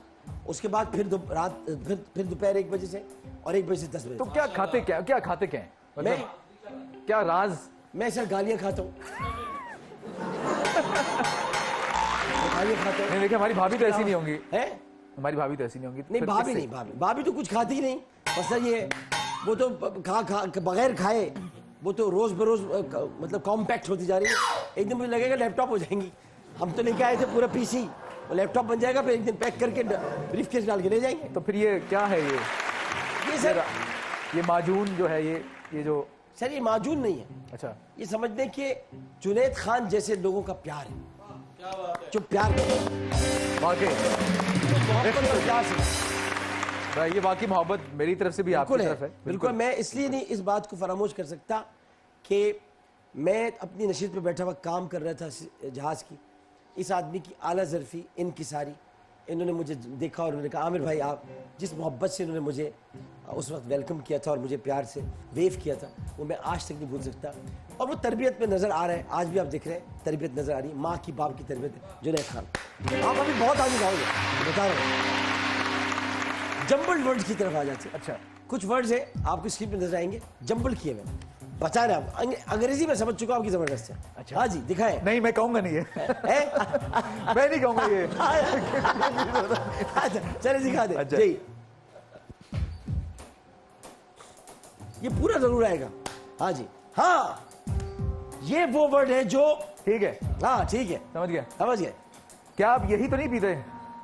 उसके बाद फिर दोपहर 1 बजे से, और 1 बजे से 10 बजे तो तक। क्या खाते क्या हैं मैं क्या राज? मैं सर गालियां खाता हूँ। गालियां खाता हूँ। नहीं देखिए, हमारी भाभी तो ऐसी नहीं होंगी, है हमारी भाभी तो ऐसी नहीं होंगी। नहीं, फिर भाभी किससे? नहीं, भाभी तो कुछ खाती ही नहीं। बस सर ये वो तो खा बगैर खाए वो तो रोज बरोज मतलब कॉम्पैक्ट होती जा रही है। एक दिन मुझे लगेगा लैपटॉप हो जाएंगी। हम तो लेके आए थे पूरा पीसी, वो लैपटॉप बन जाएगा, फिर एक दिन पैक करके ब्रीफकेस डाल के ले जाएंगे। तो फिर ये क्या है ये सर, ये माजून जो है ये जो सर ये माजून नहीं है। अच्छा ये समझ लें कि जुनैद खान जैसे लोगों का प्यार है, जो प्यार करते हैं, वाकई मोहब्बत और प्यार से। भाई ये वाकई मोहब्बत मेरी तरफ से भी आपकी बिल्कुल तरफ है। बिल्कुल। मैं इसलिए नहीं इस बात को फरामोश कर सकता कि मैं अपनी नशीद पे बैठा हुआ काम कर रहा था जहाज़ की। इस आदमी की आला ज़रफ़ी, इनकिसारी, इन्होंने मुझे देखा और उन्होंने कहा आमिर भाई आप जिस मोहब्बत से इन्होंने मुझे उस वक्त वेलकम किया था और मुझे प्यार से वेव किया था, वो मैं आज तक नहीं भूल सकता। और वो तरबियत में नज़र आ रहा है, आज भी आप देख रहे हैं तरबियत नज़र आ रही है, माँ की बाप की तरबियत है। जुनैद खान आप अभी बहुत आगे जाओगे, बता रहे हैं। जंबल वर्ड्स की तरफ आ जाते हैं। अच्छा कुछ वर्ड्स है आपकी स्क्रीन पे नजर आएंगे, जंबल किए हुए, बता रहे हैं आप। अंग्रेजी में समझ चुका हूं आपकी जबरदस्त है। अच्छा। हाँ जी दिखाएं। नहीं मैं कहूंगा नहीं है है? मैं नहीं कहूंगा ये। अच्छा चलिए दिखा दे। अच्छा। जी ये पूरा जरूर आएगा। हाँ जी हाँ, ये वो वर्ड है जो, ठीक है हाँ ठीक है समझ गया। समझ गए। क्या आप यही तो नहीं पीते?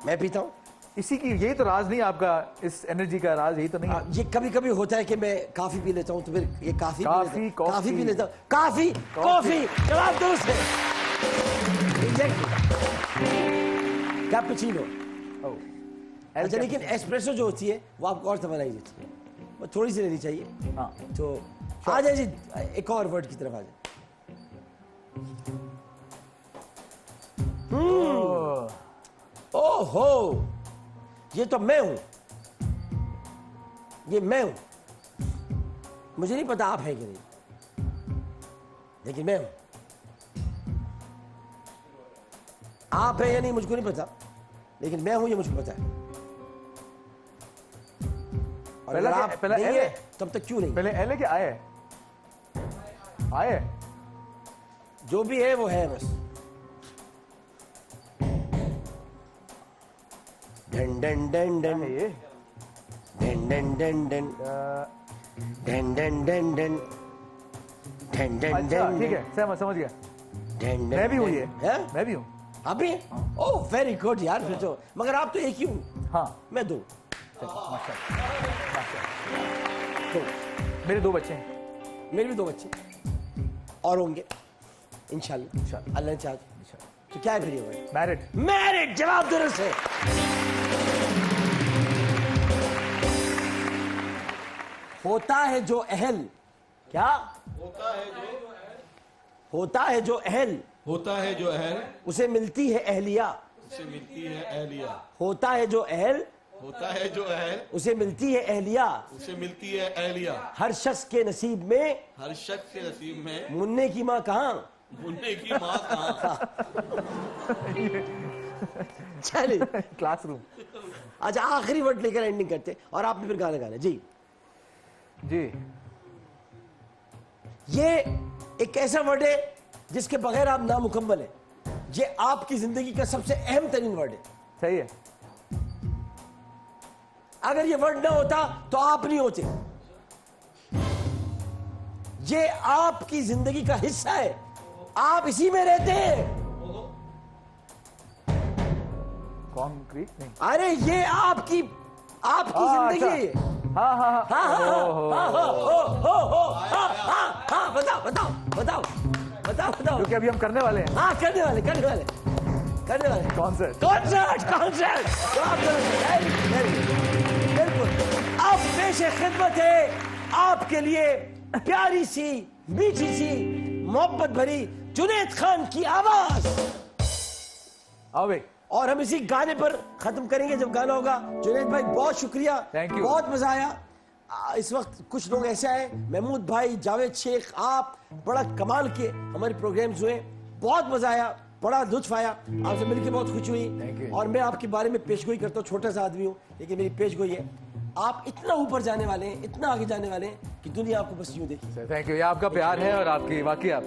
मैं पीता हूँ। इसी की यही तो राज नहीं आपका, इस एनर्जी का राज यही तो नहीं? ये कभी कभी होता है कि मैं काफी पी लेता हूँ, तो फिर ये काफी कॉफी, काफी पी कॉफी। लेता हूँ। काफी कॉफी, जवाब दुरुस्त है। कैपुचिनो। अच्छा, लेकिन एस्प्रेसो जो होती है वो आपको और बनाई जाती है, वो थोड़ी सी लेनी चाहिए। हाँ तो आ जाए जी, एक और वर्ड की तरफ आ जाए। ओहो, ये तो मैं हूं, ये मैं हूं। मुझे नहीं पता आप हैं कि नहीं, लेकिन मैं हूं। आप हैं या नहीं मुझको नहीं पता, लेकिन मैं हूं ये मुझको पता है। और अगर आप पहला नहीं एल है है? तब तक क्यों नहीं? पहले एल है कि आए है? आए है? जो भी है वो है बस। डन डन डन क्या डन है ये? डन डन डन डन डन डन डन डन ढेन ढेन अच्छा ढेन ठीक है, समझ गया। ढेन मैं भी हूँ ये, हैं? मैं भी हूँ। आप भी? ओह वेरी गुड यार, फिर तो मगर आप तो एक ही हूँ, हाँ मैं दो। तो मेरे 2 बच्चे हैं। मेरे भी 2 बच्चे और होंगे इंशाल्लाह, अल्लाह ने चाहा तो। क्या है फिर ये वर्ड? मैरिड। मैरिड, जवाब दुरुस्त है। होता है जो अहल, क्या होता है जो होता है जो अहल, होता है जो अहल उसे मिलती है अहलिया। उसे मिलती है अहलिया। होता है जो अहल, होता है जो अहल उसे मिलती है अहलिया। उसे मिलती है अहलिया। हर शख्स के नसीब में हर शख्स के नसीब में मुन्ने की माँ कहाँ। मुन्ने की माँ कहाँ। चलिए क्लासरूम। अच्छा, आखिरी वर्ड लेकर एंडिंग करते और आपने फिर गाना गाना। जी, जी ये एक ऐसा वर्ड है जिसके बगैर आप नामुकम्मल है। ये आपकी जिंदगी का सबसे अहम तरीन वर्ड है। सही है। अगर ये वर्ड ना होता तो आप नहीं होते। ये आपकी जिंदगी का हिस्सा है, आप इसी में रहते हैं। कॉन्क्रीट नहीं। अरे ये आपकी जिंदगी है। हाँ हाँ हाँ हाँ हाँ हाँ हाँ हाँ हाँ, बताओ बताओ बताओ बताओ बताओ। जो कि अभी हम करने वाले हैं। हाँ, करने वाले कॉन्सर्ट। कॉन्सर्ट। बिल्कुल। अब पेशे खिदमत है आपके लिए प्यारी सी, मीठी सी, मोहब्बत भरी जुनैद खान की आवाज। आओ भाई। और हम इसी गाने पर खत्म करेंगे जब गाना होगा। जुनैद भाई बहुत शुक्रिया, Thank you. बहुत मजा आया। इस वक्त कुछ लोग ऐसे आए, महमूद भाई, जावेद शेख, आप, बड़ा कमाल के हमारे प्रोग्राम्स हुए, बहुत मजा आया, बड़ा लुत्फ आया, आपसे मिलकर बहुत खुशी Thank हुई। you. और मैं आपके बारे में पेशगोई करता हूँ, छोटा सा आदमी हूँ लेकिन मेरी पेशगोई है, आप इतना ऊपर जाने वाले हैं, इतना आगे जाने वाले हैं कि दुनिया आपको बस यूं देखी। Thank you. ये आपका प्यार है और आपकी वाकई आप